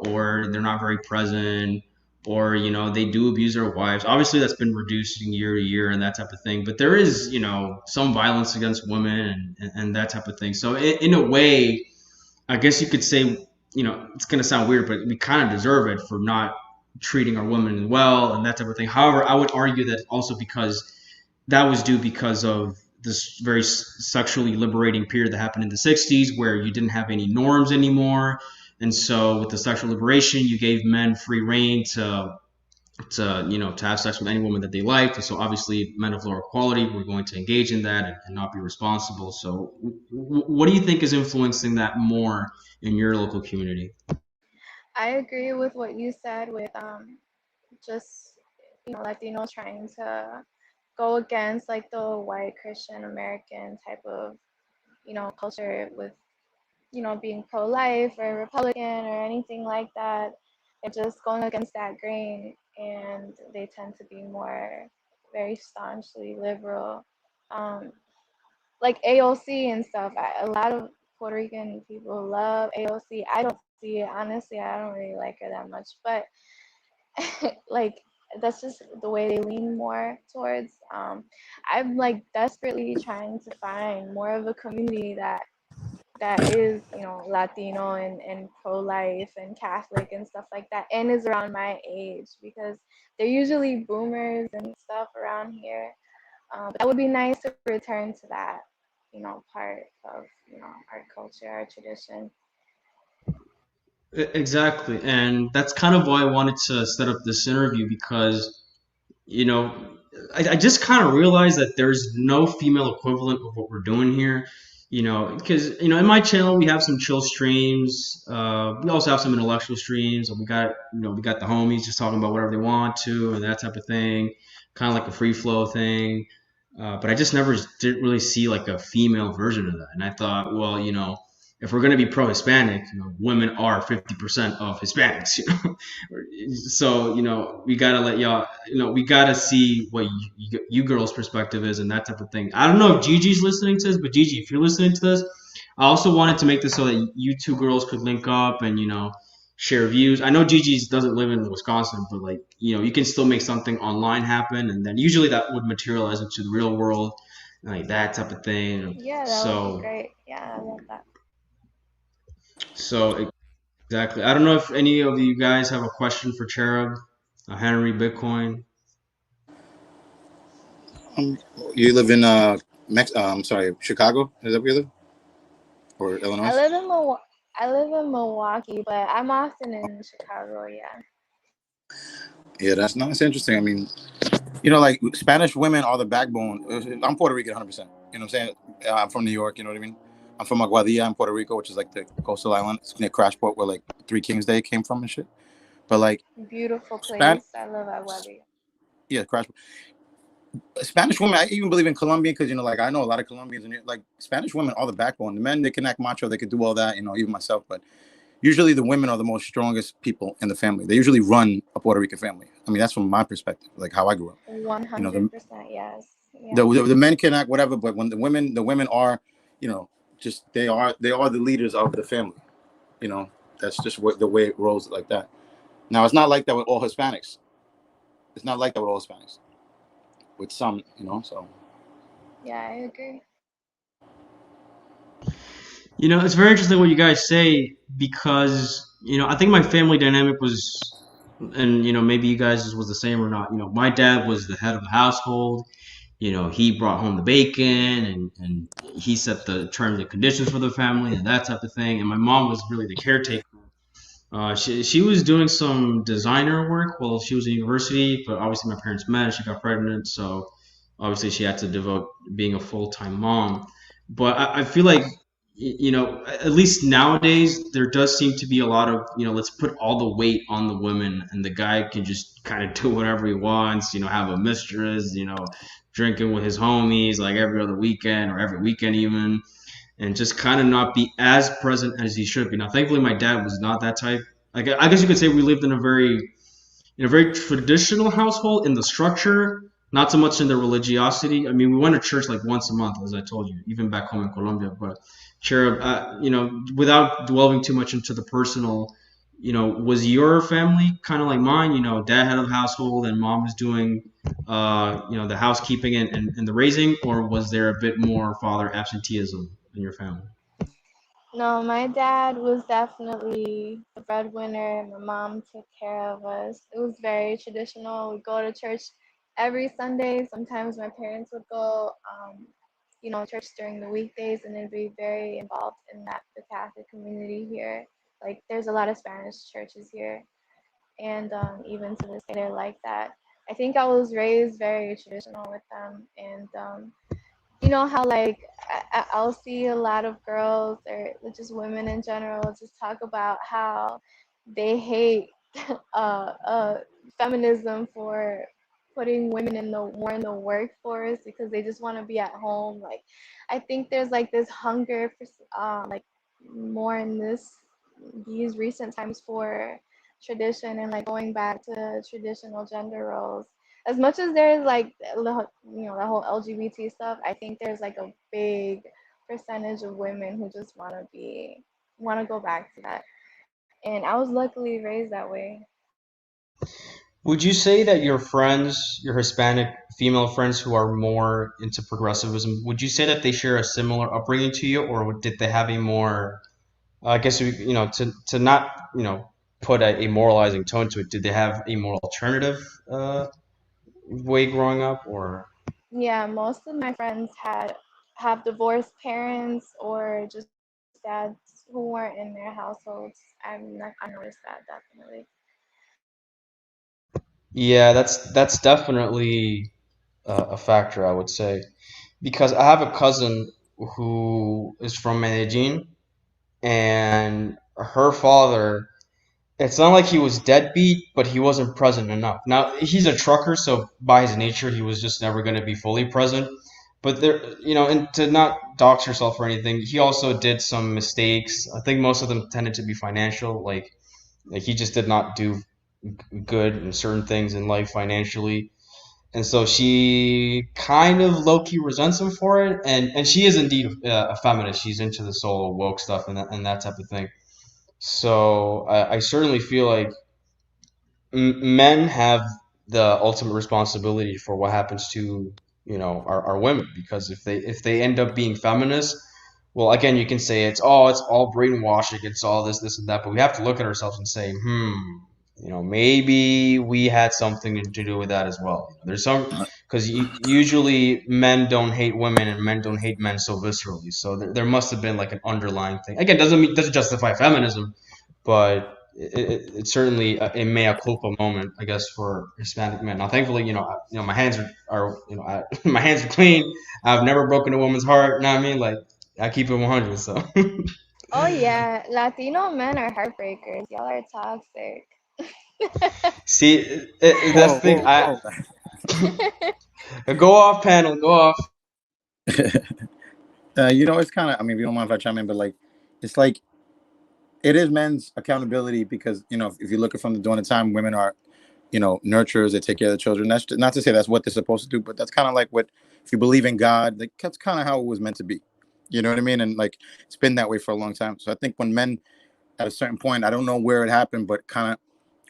or they're not very present, or they do abuse their wives. Obviously, that's been reducing year to year and that type of thing. But there is some violence against women and that type of thing. So in a way, I guess you could say it's gonna sound weird, but we kind of deserve it for not treating our women well and that type of thing. However, I would argue that also because that was due because of this very sexually liberating period that happened in the 60s where you didn't have any norms anymore. And so with the sexual liberation, you gave men free reign to have sex with any woman that they liked. And so obviously men of lower quality were going to engage in that and not be responsible. So what do you think is influencing that more in your local community? I agree with what you said with just Latinos trying to go against like the white Christian American type of culture with being pro-life or Republican or anything like that. They're just going against that grain, and they tend to be more very staunchly liberal, like AOC and stuff. A lot of Puerto Rican people love AOC. I don't see it, honestly. I don't really like her that much, but like that's just the way they lean more towards. I'm like desperately trying to find more of a community that is Latino and pro-life and Catholic and stuff like that, and is around my age, because they're usually boomers and stuff around here. But that would be nice to return to that part of our culture, our tradition. Exactly. And that's kind of why I wanted to set up this interview because, you know, I just kind of realized that there's no female equivalent of what we're doing here. Because, in my channel, we have some chill streams. We also have some intellectual streams. And we got the homies just talking about whatever they want to and that type of thing, kind of like a free flow thing. But I just never didn't really see like a female version of that. And I thought, well, if we're going to be pro-Hispanic, women are 50% of Hispanics, So, we got to let y'all, we got to see what you girls' perspective is and that type of thing. I don't know if Gigi's listening to this, but Gigi, if you're listening to this, I also wanted to make this so that you two girls could link up and, share views. I know Gigi's doesn't live in Wisconsin, but like, you can still make something online happen. And then usually that would materialize into the real world, like that type of thing. Yeah, that would be great. Yeah, I love that. So exactly. I don't know if any of you guys have a question for Cherub, Henry, Bitcoin. You live in Chicago? Is that where you live? Or Illinois? I live in Milwaukee, but I'm often in Chicago. Yeah. Yeah, that's interesting. I mean, like Spanish women are the backbone. I'm Puerto Rican, 100%. You know what I'm saying? I'm from New York. You know what I mean? I'm from Aguadilla in Puerto Rico, which is like the coastal island. It's near Crashport, where like Three Kings Day came from and shit. But like, beautiful place. I love Aguadilla. Yeah, Crashport. Spanish women, I even believe in Colombian because like I know a lot of Colombians, and like Spanish women are the backbone. The men, they can act macho, they could do all that, even myself. But usually the women are the most strongest people in the family. They usually run a Puerto Rican family. I mean, that's from my perspective, like how I grew up. 100%, yes. Yeah. The men can act whatever, but when the women are, just they are the leaders of the family. That's just the way it rolls like that. Now it's not like that with all Hispanics. It's not like that with all Hispanics. With some, so. Yeah, I agree. It's very interesting what you guys say because, I think my family dynamic was, and, maybe you guys was the same or not. My dad was the head of the household. He brought home the bacon and he set the terms and conditions for the family and that type of thing. And my mom was really the caretaker. She was doing some designer work while she was in university, but obviously my parents met and she got pregnant. So obviously she had to devote being a full-time mom. But I feel like, at least nowadays, there does seem to be a lot of, let's put all the weight on the women and the guy can just kind of do whatever he wants, have a mistress, drinking with his homies like every other weekend or every weekend even. And just kind of not be as present as he should be. Now, thankfully, my dad was not that type. I guess you could say we lived in a very traditional household in the structure, not so much in the religiosity. I mean, we went to church like once a month, as I told you, even back home in Colombia. But Cherub, without delving too much into the personal, was your family kind of like mine? Dad head of the household and mom was doing, the housekeeping and the raising, or was there a bit more father absenteeism in your family? No, my dad was definitely the breadwinner. My mom took care of us. It was very traditional. We go to church every Sunday. Sometimes my parents would go, church during the weekdays, and they'd be very involved in the Catholic community here. Like, there's a lot of Spanish churches here, and even to this day, they're like that. I think I was raised very traditional with them, and you know how like I'll see a lot of girls or just women in general just talk about how they hate feminism for putting women in the more in the workforce because they just want to be at home. Like, I think there's like this hunger for like more in these recent times for tradition and like going back to traditional gender roles. As much as there's like the whole LGBT stuff, I think there's like a big percentage of women who just want to go back to that. And I was luckily raised that way. Would you say that your friends, your Hispanic female friends who are more into progressivism, would you say that they share a similar upbringing to you, or did they have a more, I guess, to not, put a moralizing tone to it, did they have a more alternative way growing up, or? Yeah, most of my friends have divorced parents or just dads who weren't in their households. I noticed that definitely. Yeah, that's definitely a factor, I would say, because I have a cousin who is from Medellin, and her father. It's not like he was deadbeat, but he wasn't present enough. Now he's a trucker, so by his nature, he was just never going to be fully present. But there, and to not dox yourself or anything, he also did some mistakes. I think most of them tended to be financial. Like he just did not do good in certain things in life financially, and so she kind of low key resents him for it. And she is indeed a feminist. She's into the solo woke stuff and that type of thing. So I certainly feel like men have the ultimate responsibility for what happens to our women, because if they end up being feminists, well, again, you can say it's all brainwashing, it's all this and that, but we have to look at ourselves and say, maybe we had something to do with that as well. There's some, because usually men don't hate women and men don't hate men so viscerally, so there must have been like an underlying thing. Again, doesn't justify feminism, but it's certainly a mea culpa moment, I guess, for Hispanic men. Now, thankfully, my hands are my hands are clean. I've never broken a woman's heart. You know what I mean? Like, I keep it 100. So, Oh yeah, Latino men are heartbreakers. Y'all are toxic. see, that's Whoa, the thing. whoa, whoa. Go off, panel. Go off. It's kind of, I mean, if you don't mind if I chime in, but like, it's like, it is men's accountability because, if you look at from the dawn of time, women are, nurturers, they take care of the children. That's not to say that's what they're supposed to do, but that's kind of like what, if you believe in God, like, that's kind of how it was meant to be. You know what I mean? And like, it's been that way for a long time. So I think when men, at a certain point, I don't know where it happened, but kind of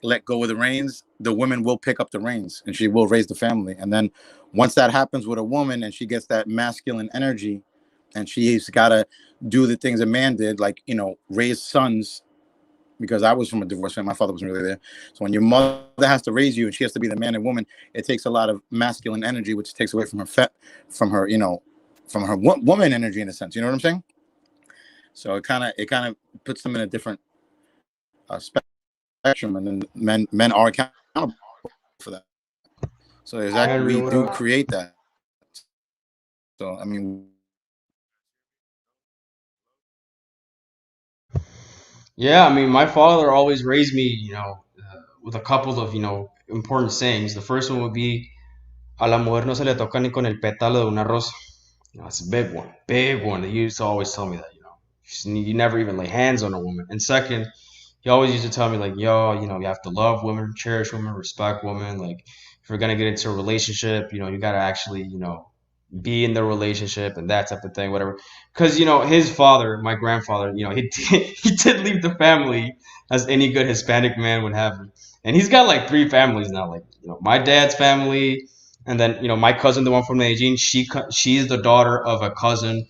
let go of the reins, the woman will pick up the reins and she will raise the family. And then once that happens with a woman and she gets that masculine energy and she's got to do the things a man did, like, raise sons, because I was from a divorce family. My father wasn't really there. So when your mother has to raise you and she has to be the man and woman, it takes a lot of masculine energy, which takes away from her woman energy in a sense. You know what I'm saying? So it kind of puts them in a different spectrum, and then men are accountable for that. So I exactly, agree we Andrew, with do that. create that. So I mean, yeah, I mean, my father always raised me, with a couple of, important sayings. The first one would be, "A la mujer no se le toca ni con el pétalo de una rosa." That's a big one. He used to always tell me that, you never even lay hands on a woman. And second, he always used to tell me like, yo, you have to love women, cherish women, respect women. Like, if you're gonna get into a relationship, you gotta actually, be in the relationship and that type of thing, whatever. Because his father, my grandfather, he did leave the family as any good Hispanic man would have, and he's got like 3 families now. Like my dad's family, and then my cousin, the one from Medellin, she's the daughter of a cousin,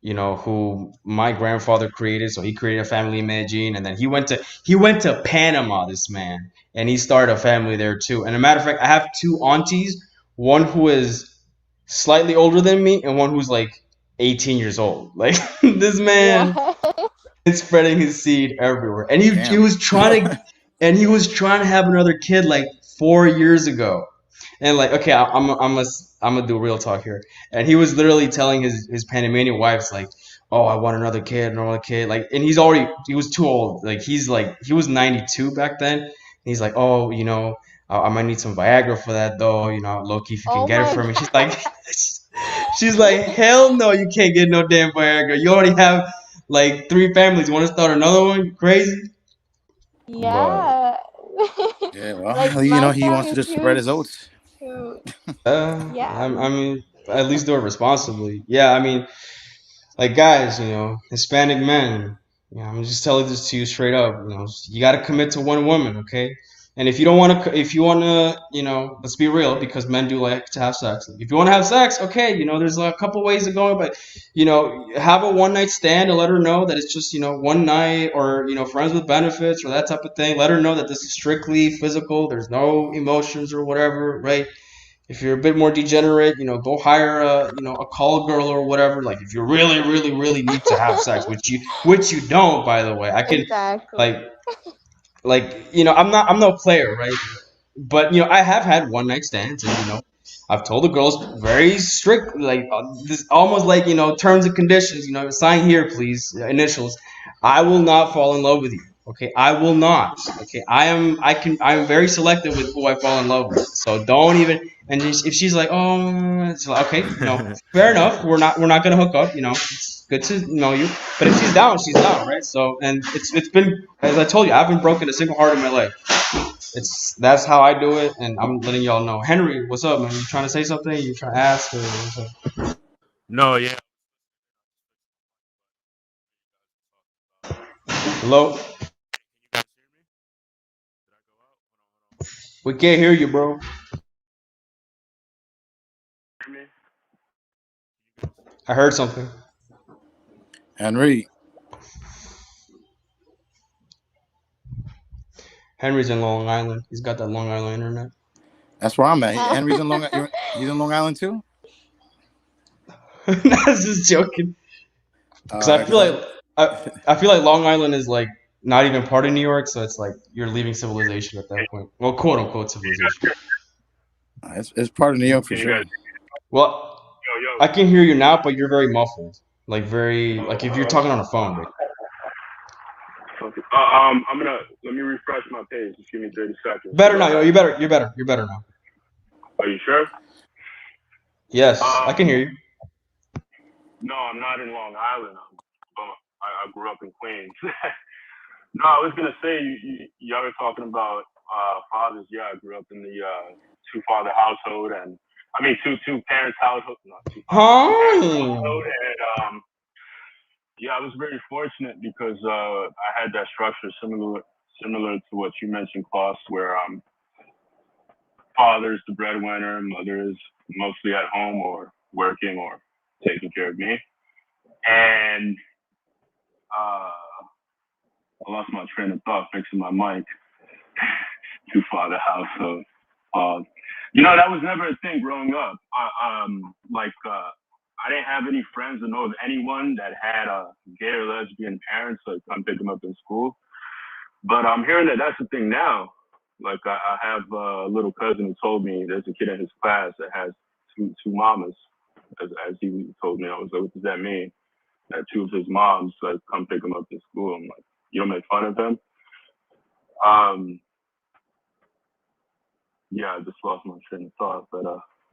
who my grandfather created. So he created a family in Medellin, and then he went to Panama. This man, and he started a family there too. And a matter of fact, I have 2 aunties, one who is slightly older than me and one who's like 18 years old. Like this man Yeah. is spreading his seed everywhere, and he was trying to have another kid like 4 years ago. And like, okay, I'm gonna do real talk here. And he was literally telling his Panamanian wives like, "Oh, I want another kid, another kid." Like, and he was too old. Like, he was 92 back then. And he's like, "Oh, I might need some Viagra for that though. Loki, if you can Oh get it my for me." God. She's like, "Hell no, you can't get no damn Viagra. You already have like 3 families. You want to start another one? You crazy?" But Yeah. Yeah, well, Like my he wants family to is just spread his huge oats. too. I Yeah. mean, at least do it responsibly. Yeah, I mean, like guys, Hispanic men. I'm just telling this to you straight up. You got to commit to one woman, okay? And if you don't want to, if you want to, let's be real, because men do like to have sex. If you want to have sex, okay, there's a couple ways of going, but have a one night stand and let her know that it's just one night, or friends with benefits or that type of thing. Let her know that this is strictly physical. There's no emotions or whatever, right? If you're a bit more degenerate, go hire a call girl or whatever. Like if you really, really, really need to have sex, which you don't, by the way. I can like Exactly. I'm no player, right? But I have had one night stands, and I've told the girls very strict, like this, almost like terms and conditions. Sign here, please, initials. I will not fall in love with you. Okay, I will not. Okay, I'm very selective with who I fall in love with. So don't even. And if she's like, oh, it's like, okay, fair enough. We're not gonna hook up. It's good to know you. But if she's down, right? So, and it's been, as I told you, I haven't broken a single heart in my life. That's how I do it, and I'm letting y'all know. Henry, what's up, man? You trying to say something? You trying to ask? Or what's up? No, yeah. Hello? Can you guys hear me? Did I go out? We can't hear you, bro. Hear me? I heard something. Henry, Henry's in Long Island. He's got that Long Island internet. that's where I'm at. Henry's in he's in Long Island too. I was just joking. Because I feel like I feel like Long Island is like not even part of New York, so it's like you're leaving civilization at that point. Well, quote unquote civilization. It's part of New York for Can you sure. guys? Well, Yo, I can hear you now, but you're very muffled. Like if you're talking on a phone. Right? okay. Let me refresh my page. Just give me 30 seconds. Better now. You're better. You're better. You're better now. Are you sure? Yes, I can hear you. No, I'm not in Long Island. I grew up in Queens. No, I was gonna say y'all were talking about fathers. Yeah, I grew up in the two-father household, and I mean two parents household. Not two parents household, and yeah, I was very fortunate because I had that structure similar to what you mentioned, Klaus, where father's the breadwinner, mother is mostly at home or working or taking care of me, and I lost my train of thought fixing my mic. Two-father household. That was never a thing growing up. I didn't have any friends or know of anyone that had gay or lesbian parents so come pick them up in school. But I'm hearing that that's the thing now. Like I have a little cousin who told me there's a kid in his class that has two mamas. As he told me, I was like, what does that mean? That 2 of his moms come pick him up in school. I'm like, you don't make fun of him? Yeah, I just lost my train of thought, but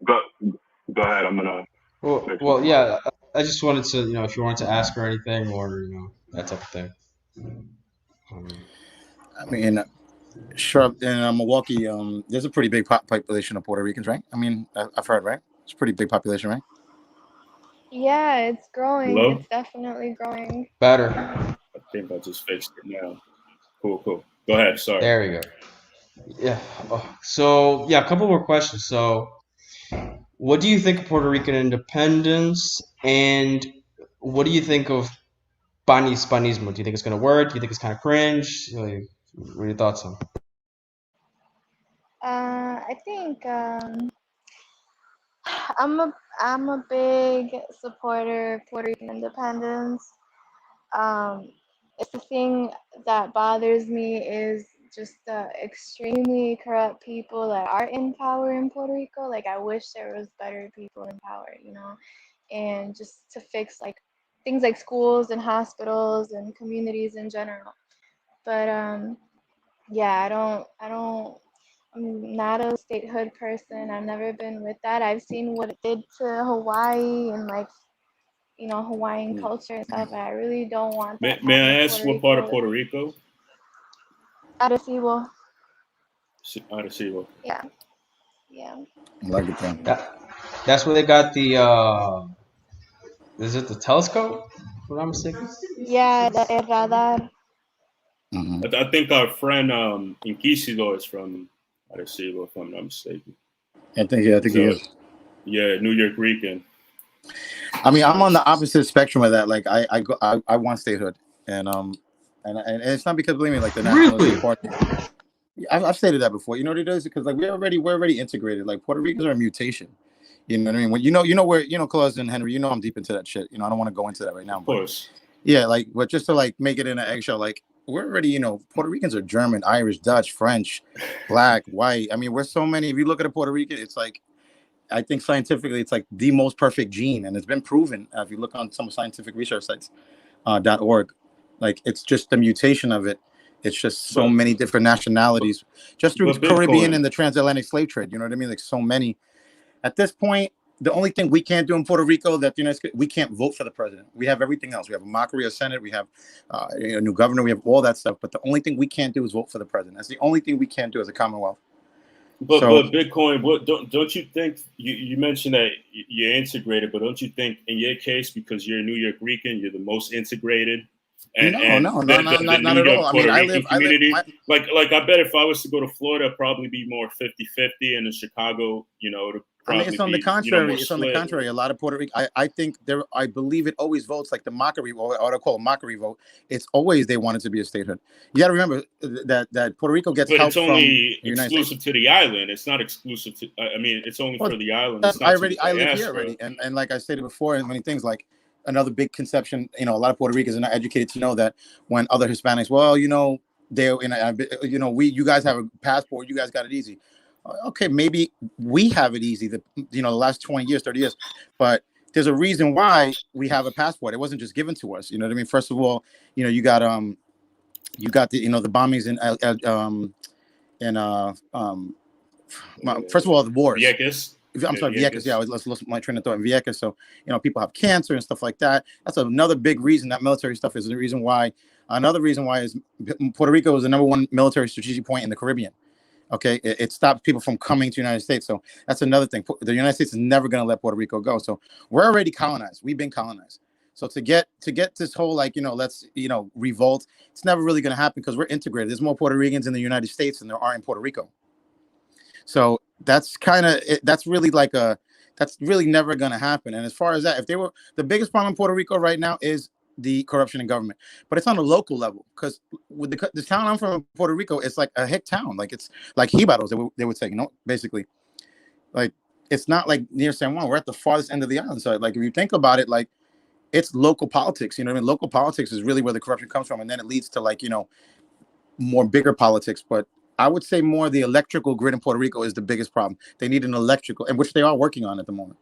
go ahead. I'm gonna. Well, yeah. I just wanted to, if you wanted to ask or anything, or that type of thing. I mean, sure. In Milwaukee, there's a pretty big population of Puerto Ricans, right? I mean, I've heard, right? It's a pretty big population, right? Yeah, it's growing. Hello? It's definitely growing. Better. I think I just fixed it now. Cool, cool. Go ahead. Sorry. There we go. Yeah. So yeah, a couple more questions. So, what do you think of Puerto Rican independence, and what do you think of Hispanismo? Do you think it's gonna work? Do you think it's kind of cringe? Like, what are your thoughts on? I think I'm a big supporter of Puerto Rican independence. Um, it's the thing that bothers me is just the extremely corrupt people that are in power in Puerto Rico. Like I wish there was better people in power, you know, and just to fix like things like schools and hospitals and communities in general. But yeah, I'm not a statehood person. I've never been with that. I've seen what it did to Hawaii and like, you know, Hawaiian Hmm. culture and stuff. And I really don't want that to May happen to I ask Puerto what part of Rico. Puerto Rico? Arecibo. Arecibo. Yeah, yeah. I like it there. That's where they got the is it the telescope? If I'm not mistaken. Yeah, the radar. Hmm. I think our friend Inquisitor is from Arecibo, if I'm not mistaken. I think he So, is. yeah, New York Rican. I mean, I'm on the opposite spectrum of that. Like, I want statehood, and and it's not because, believe me, like the nationalistic Really? party. I've stated that before. You know what it is? Because like we're already integrated. Like Puerto Ricans are a mutation. You know what I mean? When you know where Claus and Henry. You know I'm deep into that shit. You know I don't want to go into that right now, Of but course. yeah, like but just to like make it in an eggshell, like we're already Puerto Ricans are German, Irish, Dutch, French, black, white. I mean, we're so many. If you look at a Puerto Rican, it's like I think scientifically it's like the most perfect gene, and it's been proven. If you look on some scientific research sites, .org, like it's just the mutation of it. It's just so But many different nationalities just through but Caribbean Bitcoin. and the transatlantic slave trade. You know what I mean? Like so many. At this point, the only thing we can't do in Puerto Rico that we can't vote for the president. We have everything else. We have a mockery of Senate. We have a new governor. We have all that stuff. But the only thing we can't do is vote for the president. That's the only thing we can't do as a Commonwealth. So But Bitcoin, what don't you think you mentioned that you're integrated, but don't you think in your case because you're New York Rican, you're the most integrated, no, and no, no, no, the not New at York all. I mean, Puerto Rican I live. community, like I bet if I was to go to Florida, it'd probably be more 50-50, and in Chicago, it'd I mean, probably it's on the be contrary. more It's on the split. contrary. A lot of Puerto Rico. I think there. I believe it always votes like the mockery, or what I call a mockery vote. It's always they want it to be a statehood. You got to remember that Puerto Rico gets But it's help from only the United States. exclusive to the island. It's not exclusive to. I mean, it's only Well, for the island. It's not to the I live here diaspora. already, and like I stated before, and many things like another big conception. A lot of Puerto Ricans are not educated to know that when other Hispanics, well, they, you guys have a passport, you guys got it easy. Okay, maybe we have it easy. The last 20 years, 30 years, but there's a reason why we have a passport. It wasn't just given to us. You know what I mean? First of all, you got the bombings first of all, the wars. Vieques. I'm Yeah, sorry, Vieques. Yeah, Vieques. let's lose my train of thought. Vieques. So, people have cancer and stuff like that. That's another big reason. That military stuff is the reason why. Another reason why is Puerto Rico is the number one military strategic point in the Caribbean. Okay, it stops people from coming to the United States. So that's another thing. The United States is never going to let Puerto Rico go. So we're already colonized. We've been colonized. So to get this whole let's revolt, it's never really going to happen because we're integrated. There's more Puerto Ricans in the United States than there are in Puerto Rico. So that's really that's really never going to happen. And as far as that, if they were the biggest problem in Puerto Rico right now is the corruption in government, but it's on a local level because with the town I'm from, Puerto Rico, it's like a hick town. Like it's like Jibaros, they would say, basically, like it's not like near San Juan. We're at the farthest end of the island. So like if you think about it, like it's local politics. You know what I mean? Local politics is really where the corruption comes from, and then it leads to more bigger politics. But I would say more the electrical grid in Puerto Rico is the biggest problem. They need an electrical, and which they are working on at the moment.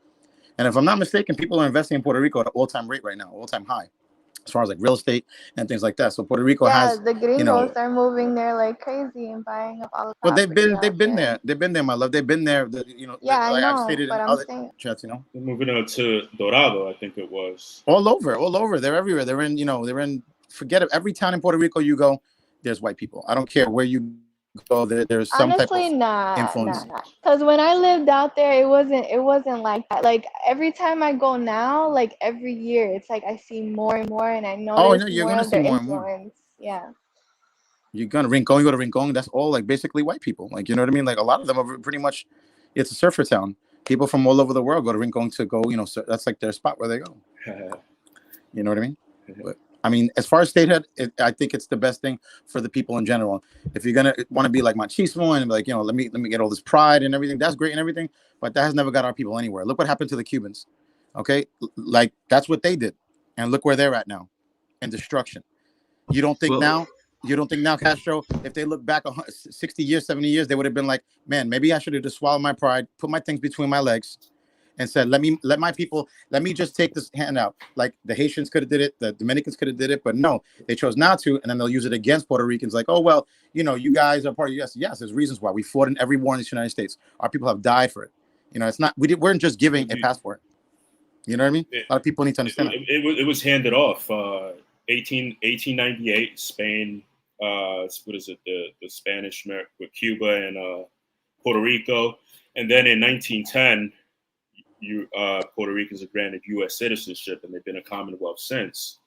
And if I'm not mistaken, people are investing in Puerto Rico at an all-time rate right now, all-time high, as far as like real estate and things like that. So Puerto Rico Yeah, has, the gringos are moving there like crazy and buying up all the well, property out they've been there. there, my love. They've been there. Yeah, I Like I've know, stated in but I'm other saying, chats, Moving on to Dorado, I think it was. all over. They're everywhere. They're in, forget it. Every town in Puerto Rico you go, there's white people. I don't care where you So there's some type of Honestly, nah, nah, influence. nah. Because when I lived out there, it wasn't like that. Like every time I go now, like every year, it's like I see more and more, and I Oh, notice no, you're more gonna of see their more and more. influence. Yeah. You're gonna Rincon, you go to Rincon, that's all like basically white people. Like, you know what I mean? Like a lot of them are pretty much, it's a surfer town. People from all over the world go to Rincon to go, that's like their spot where they go. You know what I mean? But I mean, as far as statehood, I think it's the best thing for the people in general. If you're gonna want to be like machismo and like, let me get all this pride and everything, that's great and everything, but that has never got our people anywhere. Look what happened to the Cubans. Okay, like that's what they did, and look where they're at now, in destruction. You don't think Well, now? You don't think now, Castro, if they look back 60 years, 70 years, they would have been like, man, maybe I should have just swallowed my pride, put my things between my legs, and said, let my people, let me just take this hand out. Like the Haitians could have did it, the Dominicans could have did it, but no, they chose not to, and then they'll use it against Puerto Ricans. Like, oh well, you guys are part of yes, yes. There's reasons why we fought in every war in the United States. Our people have died for it. It's not we weren't just giving a passport. You know what I mean? A lot of people need to understand that. It was handed off. 1898, Spain. What is it? The Spanish with Cuba and Puerto Rico, and then in 1910, Puerto Ricans are granted U.S. citizenship, and they've been a Commonwealth since.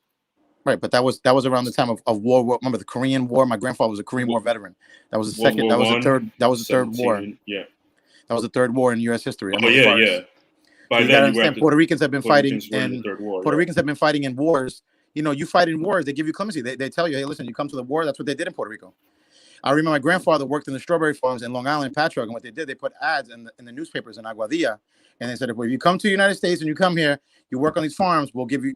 Right, but that was around the time of war. Remember the Korean War? My grandfather was a Korean War veteran. That was the second. That was the third. That was the third war. Yeah. That was the third war in U.S. history. Oh yeah, yeah. So you got to understand, Puerto Ricans have been fighting in Puerto Ricans have been fighting in wars. You fight in wars, they give you clemency. They tell you, hey, listen, you come to the war. That's what they did in Puerto Rico. I remember my grandfather worked in the strawberry farms in Long Island, Patchogue, and what they did, they put ads in the newspapers in Aguadilla, and they said, if you come to the United States and you come here, you work on these farms, we'll give you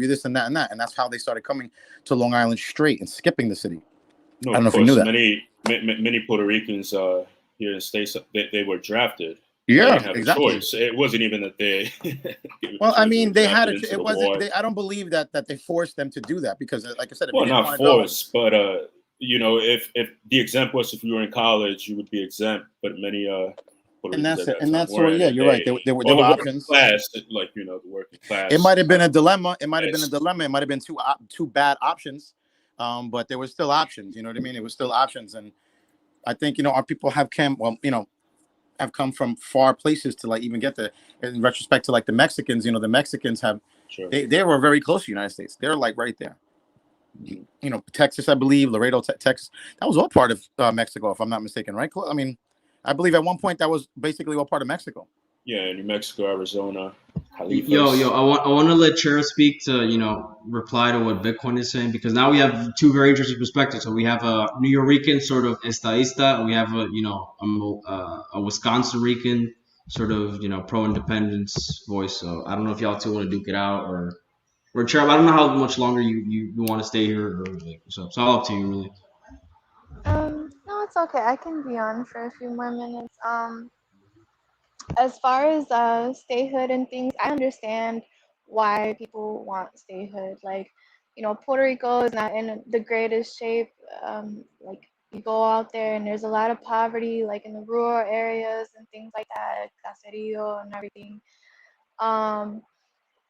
this and that, and that's how they started coming to Long Island straight and skipping the city. No, I don't know if you knew that. Many Puerto Ricans here in the States, they were drafted. Yeah, they didn't have exactly. A choice. It wasn't even that they. Well, I mean, they had it wasn't. I don't believe that they forced them to do that because, like I said, well, not forced, but if the exempt was if you were in college, you would be exempt. But many and that's what. Yeah, you're right. There were options. Class, like the working class. It might have been a dilemma. It might have been two bad options, but there were still options. You know what I mean? It was still options, and I think our people have come from far places to like even get there. In retrospect to like the Mexicans, the Mexicans have they were very close to the United States. They're like right there. Texas, I believe, Laredo, Texas. That was all part of Mexico, if I'm not mistaken, right? I mean, I believe at one point that was basically all part of Mexico. Yeah, New Mexico, Arizona. Yo, I want to let Cherub speak to reply to what Bitcoin is saying, because now we have two very interesting perspectives. So we have a New Yorican sort of estadista, and we have a Wisconsin Rican sort of pro-independence voice. So I don't know if y'all two want to duke it out or Cherub. I don't know how much longer you want to stay here, or so it's all up to you, really. No, it's okay. I can be on for a few more minutes. As far as statehood and things, I understand why people want statehood. Like, Puerto Rico is not in the greatest shape. Like, you go out there and there's a lot of poverty, like in the rural areas and things like that, caserío and everything.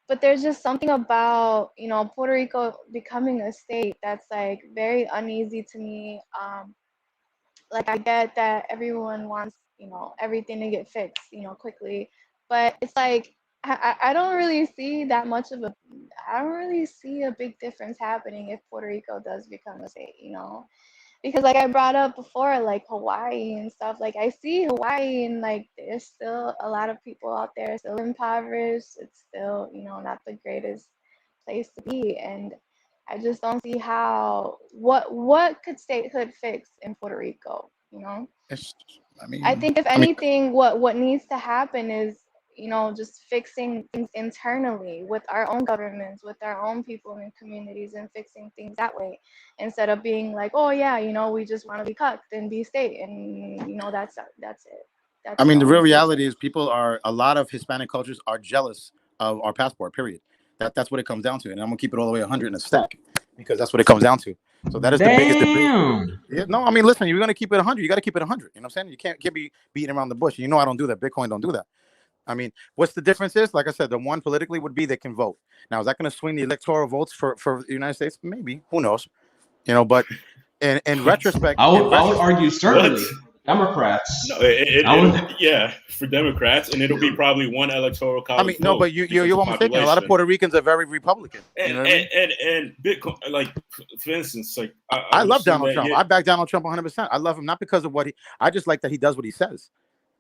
But there's just something about, Puerto Rico becoming a state that's like very uneasy to me. Like I get that everyone wants, everything to get fixed, quickly, but it's like I don't really see that much of I don't really see a big difference happening if Puerto Rico does become a state, because like I brought up before, like Hawaii and stuff, like I see Hawaii and like there's still a lot of people out there still impoverished. It's still, not the greatest place to be, and I just don't see how what could statehood fix in Puerto Rico, I think if anything, what needs to happen is, just fixing things internally with our own governments, with our own people and communities, and fixing things that way, instead of being like, oh yeah, we just want to be cucked and be state, and that's it. That's the real reality is a lot of Hispanic cultures are jealous of our passport, period. That's what it comes down to. And I'm gonna keep it all the way 100 in a stack, because that's what it comes down to. So that is the biggest debate. Yeah, no, listen, you're gonna keep it 100. You got to keep it 100. You know what I'm saying? You can't be beating around the bush. I don't do that. Bitcoin don't do that. What's the difference is, like I said, the one politically would be they can vote. Now, is that going to swing the electoral votes for the United States? Maybe. Who knows? But in retrospect, I would argue certainly Democrats. No, I for Democrats, and it'll be probably one electoral college. I mean, no, but you're almost mistaken. A lot of Puerto Ricans are very Republican. And, you know what I mean? and Bitcoin, like for instance, like I love Donald Trump. I back Donald Trump 100%. I love him not because of what I just like that he does what he says.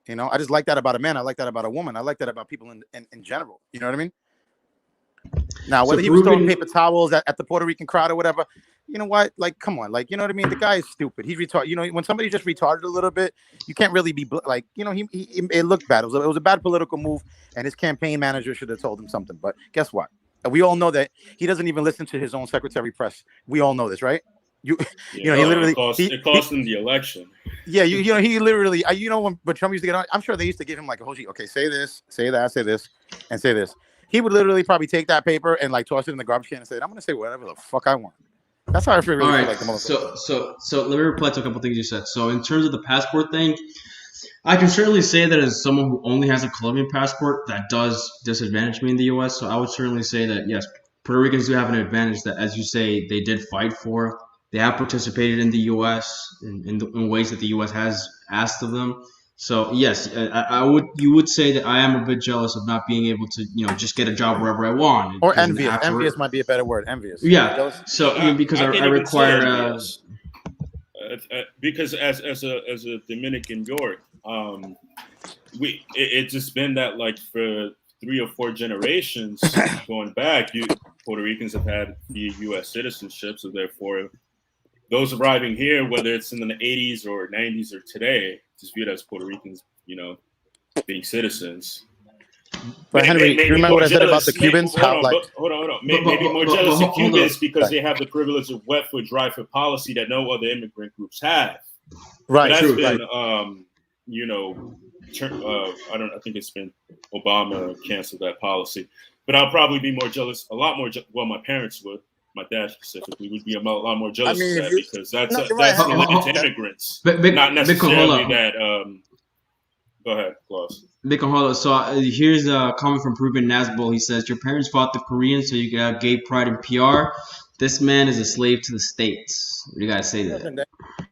You know, I just like that about a man. I like that about a woman. I like that about people in general. You know what I mean? Now, whether he was throwing paper towels at the Puerto Rican crowd or whatever, you know what? Like, come on, like, you know what I mean? The guy is stupid. He's retarded. You know, when somebody's just retarded a little bit, you can't really be like, you know, it looked bad. It was a bad political move, and his campaign manager should have told him something. But guess what? We all know that he doesn't even listen to his own secretary press. We all know this, right? You know, he literally it cost him the election. Yeah, you know, he literally, you know, when Trump used to get on, I'm sure they used to give him like a whole sheet. Okay, say this, say that, say this, and say this. He would literally probably take that paper and like toss it in the garbage can and say, "I'm gonna say whatever the fuck I want." That's how I feel. Really, all right. Like the most. So let me reply to a couple things you said. So in terms of the passport thing, I can certainly say that as someone who only has a Colombian passport, that does disadvantage me in the U.S. So I would certainly say that yes, Puerto Ricans do have an advantage that, as you say, they did fight for. They have participated in the U.S. in ways that the U.S. has asked of them. So yes, you would say that I am a bit jealous of not being able to, you know, just get a job wherever I want. Or envious. Envious might be a better word. Envious. Yeah. So because I require. Because as a Dominican York, it's just been that like for 3 or 4 generations going back, Puerto Ricans have had the U.S. citizenship, so therefore those arriving here, whether it's in the 80s or 90s or today, just viewed as Puerto Ricans, you know, being citizens. But Henry, you remember what I said about the Cubans? Hold on. Maybe more jealous of Cubans because they have the privilege of wet foot, dry foot policy that no other immigrant groups have. Right. But that's true. Been, you know, I think it's been Obama canceled that policy. But I'll probably be more jealous, a lot more. Well, my parents would. My dad specifically would be a lot more jealous of that because that's limited to immigrants, not necessarily that. Go ahead, Klaus. So here's a comment from Proven Nazbol. He says, "Your parents fought the Koreans so you could have gay pride and PR. This man is a slave to the states." What do you guys say to that?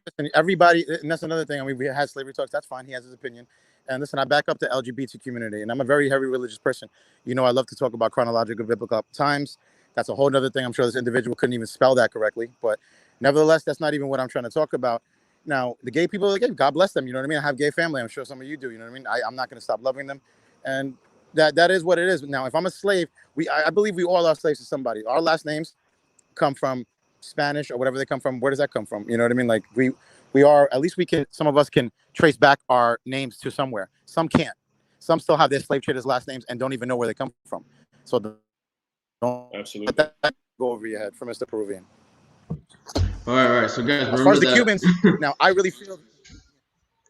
Listen, everybody, and that's another thing. I mean, we had slavery talks. That's fine. He has his opinion. And listen, I back up the LGBT community, and I'm a very heavy religious person. You know, I love to talk about chronological biblical times. That's a whole other thing. I'm sure this individual couldn't even spell that correctly. But nevertheless, that's not even what I'm trying to talk about. Now, the gay people are gay. God bless them. You know what I mean? I have gay family. I'm sure some of you do. You know what I mean? I'm not going to stop loving them. And that is what it is. Now, if I'm a slave, I believe we all are slaves to somebody. Our last names come from Spanish or whatever they come from. Where does that come from? You know what I mean? Like we are, at least we can, some of us can trace back our names to somewhere. Some can't. Some still have their slave traders' last names and don't even know where they come from. So don't absolutely let that go over your head for Mr. Peruvian. All right. So guys, as far as the Cubans, now I really feel.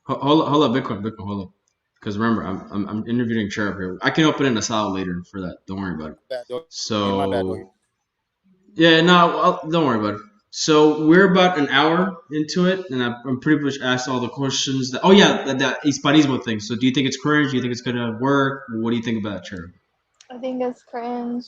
Hold up, Bitcoin, hold up. Because remember, I'm interviewing Cherub here. I can open in a salad later for that. Don't worry about it. So yeah, no, don't worry about it. So we're about an hour into it, and I'm pretty much asked all the questions. That Hispanismo thing. So do you think it's cringe? Do you think it's gonna work? What do you think about that, Cherub? I think it's cringe.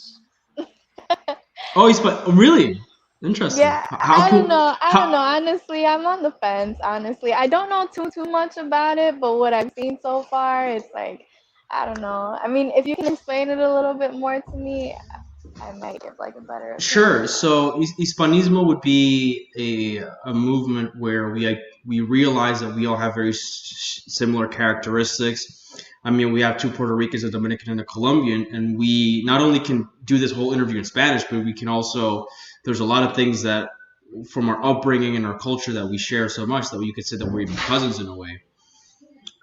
Really? Interesting. Yeah, I don't know. Honestly, I'm on the fence. Honestly, I don't know too much about it, but what I've seen so far, it's like, I don't know. I mean, if you can explain it a little bit more to me, I might give like a better opinion. Sure. So Hispanismo would be a movement where we realize that we all have very similar characteristics. I mean, we have 2 Puerto Ricans, a Dominican and a Colombian, and we not only can do this whole interview in Spanish, but we can also, there's a lot of things that from our upbringing and our culture that we share so much that you could say that we're even cousins in a way,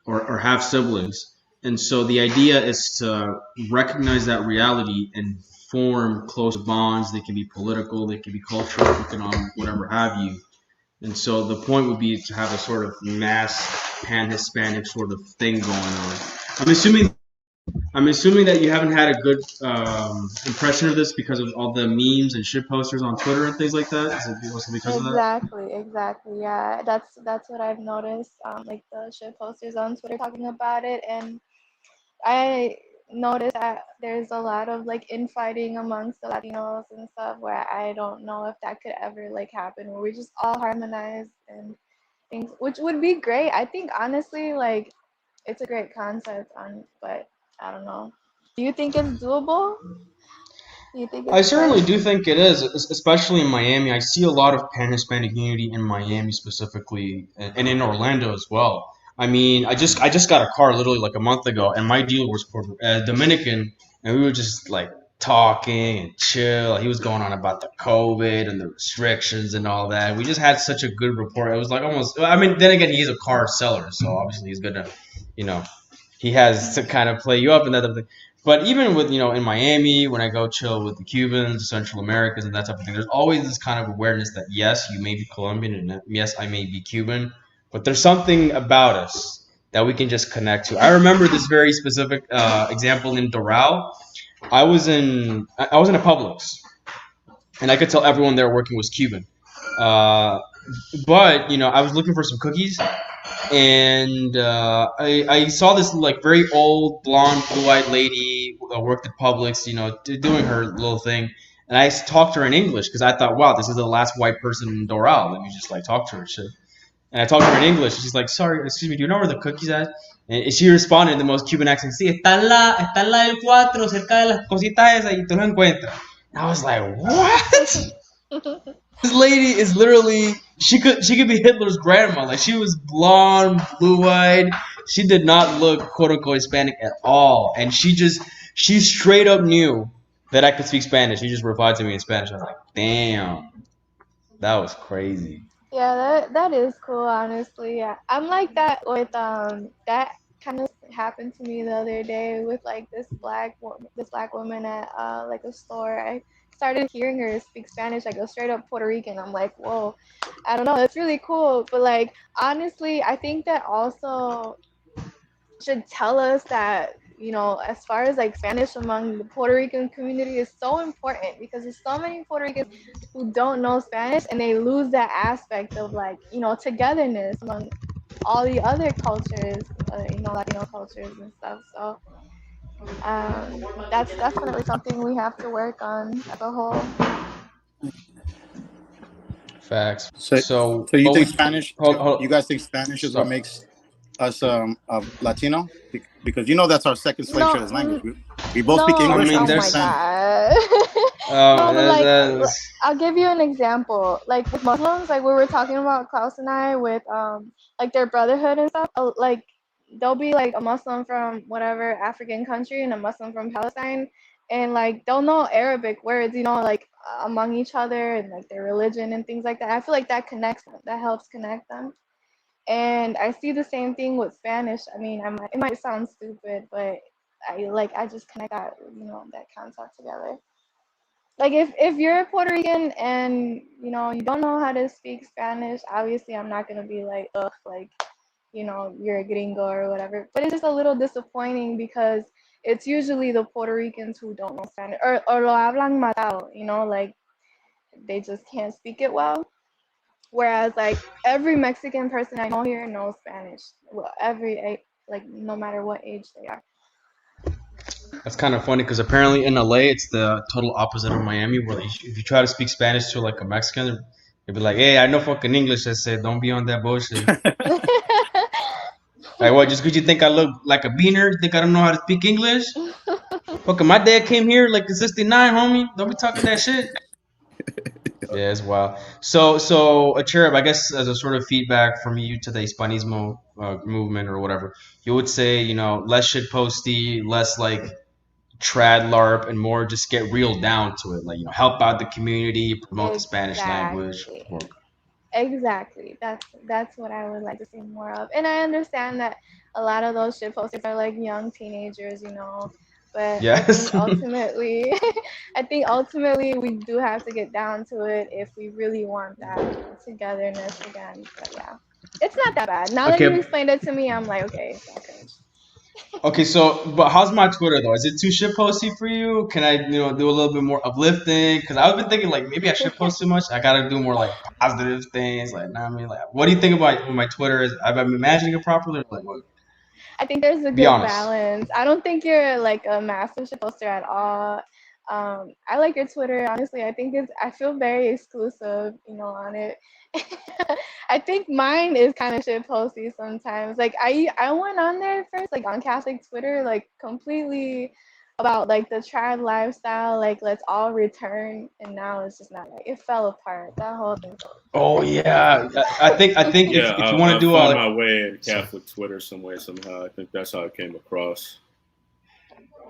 or half siblings. And so the idea is to recognize that reality and form close bonds. They can be political, they can be cultural, economic, whatever have you. And so the point would be to have a sort of mass pan-Hispanic sort of thing going on. I'm assuming that you haven't had a good impression of this because of all the memes and shit posters on Twitter and things like that. Is it also because of that? Exactly. Yeah, that's what I've noticed. Like the shit posters on Twitter talking about it, and I noticed that there's a lot of like infighting amongst the Latinos and stuff where I don't know if that could ever like happen where we just all harmonize and things, which would be great. I think honestly, like it's a great concept but I don't know. Do you think it's doable? Do you think I it's certainly possible? do think it is, especially in Miami. I see a lot of Pan-Hispanic unity in Miami specifically, and in Orlando as well. I mean, I just got a car literally like a month ago, and my dealer was Dominican, and we were just like talking and chill. He was going on about the COVID and the restrictions and all that. We just had such a good rapport. It was like almost. I mean, then again, he's a car seller, so obviously he's gonna, you know, he has to kind of play you up and that type of thing. But even with in Miami, when I go chill with the Cubans, Central Americans, and that type of thing, there's always this kind of awareness that yes, you may be Colombian, and yes, I may be Cuban, but there's something about us that we can just connect to. I remember this very specific example in Doral. I was in a Publix, and I could tell everyone there working was Cuban. Uh, but I was looking for some cookies, and I saw this like very old blonde blue-eyed lady worked at Publix, doing her little thing, and I talked to her in English because I thought, wow, this is the last white person in Doral. Let me just like talk to her, shit. And I talked to her in English. And she's like, sorry, excuse me, do you know where the cookies at? And she responded in the most Cuban accent, sí, está en la el 4, cerca de las cositas esas, y tú lo encuentras. And I was like, what? This lady is literally she could be Hitler's grandma. Like she was blonde, blue eyed. She did not look quote unquote Hispanic at all. And she straight up knew that I could speak Spanish. She just replied to me in Spanish. I was like, damn, that was crazy. Yeah, that is cool, honestly. Yeah. I'm like that with that kind of happened to me the other day with like this black woman at like a store. I started hearing her speak Spanish, like a straight up Puerto Rican. I'm like, whoa, I don't know, it's really cool. But like honestly, I think that also should tell us that as far as like Spanish among the Puerto Rican community is so important because there's so many Puerto Ricans who don't know Spanish and they lose that aspect of like togetherness among all the other cultures, Latino cultures and stuff. So that's definitely something we have to work on as a whole. Facts. So, So, so you but think we Spanish? You hold, guys think Spanish is what so, makes us Latino? Because that's our second slave No, traders language. We both speak I no, English and mean, we oh speak my there's Spanish. God. No, but that's, like, that's I'll give you an example. Like with Muslims, like we were talking about Klaus and I with like their brotherhood and stuff. Like there'll be like a Muslim from whatever African country and a Muslim from Palestine, and like they'll know Arabic words, like among each other and like their religion and things like that. I feel like that connects them. That helps connect them. And I see the same thing with Spanish. I mean, it might sound stupid, but I just connect that that concept together. Like if you're a Puerto Rican and you don't know how to speak Spanish, obviously I'm not gonna be like ugh, like you're a gringo or whatever. But it's just a little disappointing because it's usually the Puerto Ricans who don't know Spanish or lo hablan matado, like they just can't speak it well. Whereas like every Mexican person I know here knows Spanish. Well, like no matter what age they are. That's kind of funny because apparently in LA it's the total opposite of Miami, where if you try to speak Spanish to like a Mexican, they'll be like, "Hey, I know fucking English." I said, "Don't be on that bullshit." Like, what? Just because you think I look like a beaner, think I don't know how to speak English? Fucking my dad came here like in '69, homie. Don't be talking that shit. Yeah, it's wild. So a Cherub, I guess, as a sort of feedback from you to the Hispanismo movement or whatever, you would say, less shit posty, less like trad LARP, and more just get real down to it. Like, help out the community, promote the Spanish language. Exactly. Exactly. That's what I would like to see more of. And I understand that a lot of those shit posters are like young teenagers, but I Yes. think ultimately we do have to get down to it if we really want that togetherness again. But yeah. It's not that bad. Now that you Okay. explained it to me, I'm like, okay, okay. Okay, so but how's my Twitter though? Is it too shit posty for you? Can I do a little bit more uplifting? Because I've been thinking like maybe I shit post too much. I gotta do more like positive things. Like, know what I mean, like, what do you think about my Twitter? Is I'm imagining it properly? Like, what? I think there's a Be good honest. balance. I don't think you're like a massive shit poster at all. I like your Twitter. Honestly, I feel very exclusive, on it. I think mine is kind of shit posty sometimes. Like I went on there first, like on Catholic Twitter, like completely about like the tribe lifestyle, like let's all return, and now it's just not like it fell apart. That whole thing. Oh yeah, I think Yeah, if you want to I do found all my way in so, Catholic Twitter some way somehow. I think that's how I came across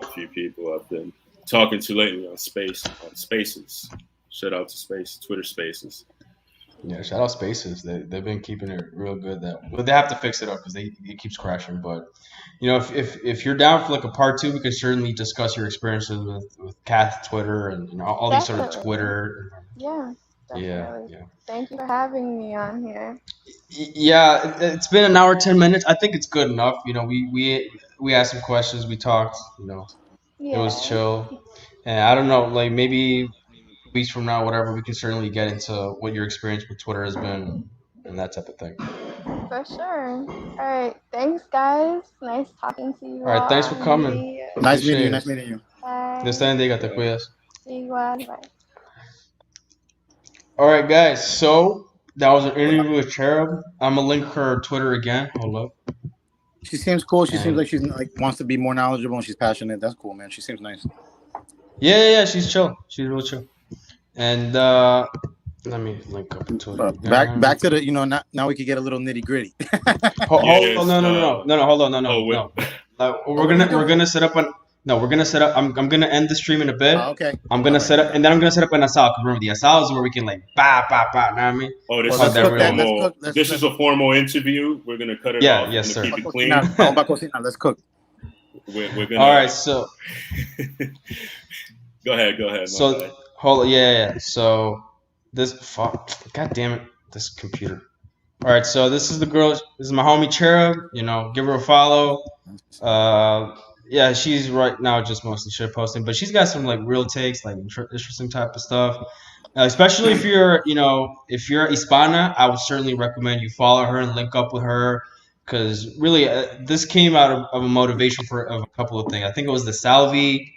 a few people I've been talking to lately on Spaces. Shout out to Twitter Spaces. yeah, shout out Spaces. They've been keeping it real good. But they have to fix it up because it keeps crashing. But if you're down for like a part two, we could certainly discuss your experiences with Cath Twitter and all these sort of Definitely. Twitter. Yeah. Yeah, Definitely. yeah. Thank you for having me on here. Yeah, it's been an hour 10 minutes. I think it's good enough. We asked some questions. We talked. It was Yeah. chill. And I don't know, like maybe weeks from now, whatever, we can certainly get into what your experience with Twitter has been and that type of thing. For sure. All right. Thanks, guys. Nice talking to you All right, thanks for all. coming. Nice meeting you. Appreciate Nice it. meeting you. Bye. Next time they got the quiz. Igual. Bye. All right, guys. So that was an interview with Cherub. I'm gonna link her Twitter again. Hold up. She seems cool. She seems And like she's like wants to be more knowledgeable and she's passionate. That's cool, man. She seems nice. yeah, she's chill. She's real chill. And let me link up her Twitter again. Back to the now we could get a little nitty gritty. Hold Yes, on, no, hold on, no. We're gonna set up I'm gonna end the stream in a bit. Okay. I'm gonna set up, and then I'm gonna set up an asal. Remember, the asal is where we can like know what I mean? Oh, this Well, is let's a cook that. formal. Let's This is a formal interview. We're gonna cut it Yeah, off. yes, We're sir. gonna keep it clean. Let's We're gonna. All right, so Go ahead. My bad. so hold, yeah. So God damn it, this computer. All right, so this is the girl. This is my homie Cherub. Give her a follow. Yeah, she's right now just mostly shit posting, but she's got some like real takes, like interesting type of stuff. Especially if you're Hispana, I would certainly recommend you follow her and link up with her, because really this came out of a motivation of a couple of things. I think it was the Salvi,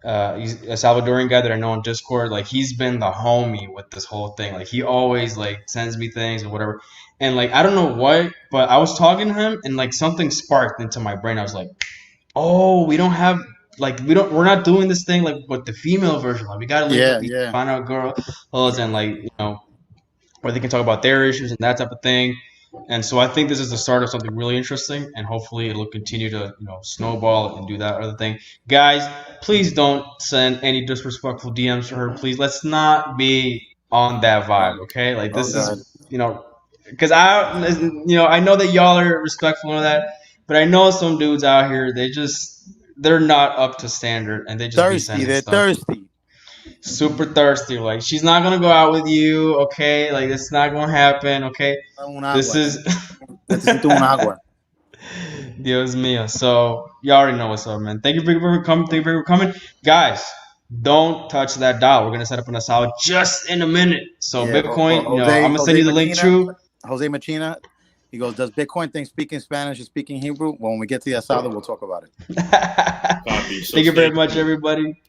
he's a Salvadorian guy that I know on Discord. Like he's been the homie with this whole thing. Like he always like sends me things or whatever. And like I don't know what, but I was talking to him and like something sparked into my brain. I was like, oh, we're not doing this thing like with the female version. Like we gotta find out girls and like where they can talk about their issues and that type of thing. And so I think this is the start of something really interesting, and hopefully it'll continue to snowball and do that other thing. Guys, please don't send any disrespectful DMs to her. Please, let's not be on that vibe, okay? Like this is because I know that y'all are respectful of that, but I know some dudes out here they're not up to standard, and they just thirsty. They're thirsty. Super thirsty. Like she's not gonna go out with you, okay? Like it's not gonna happen, okay? This is Dios mío. So you already know what's up, man. Thank you for coming. Guys, don't touch that dial. We're gonna set up an asylum just in a minute. So Bitcoin, I'm gonna send you the link, True. Jose Machina, he goes, does Bitcoin think speaking Spanish or speaking Hebrew? Well, when we get to the asylum, we'll talk about it. Thank you very much, everybody.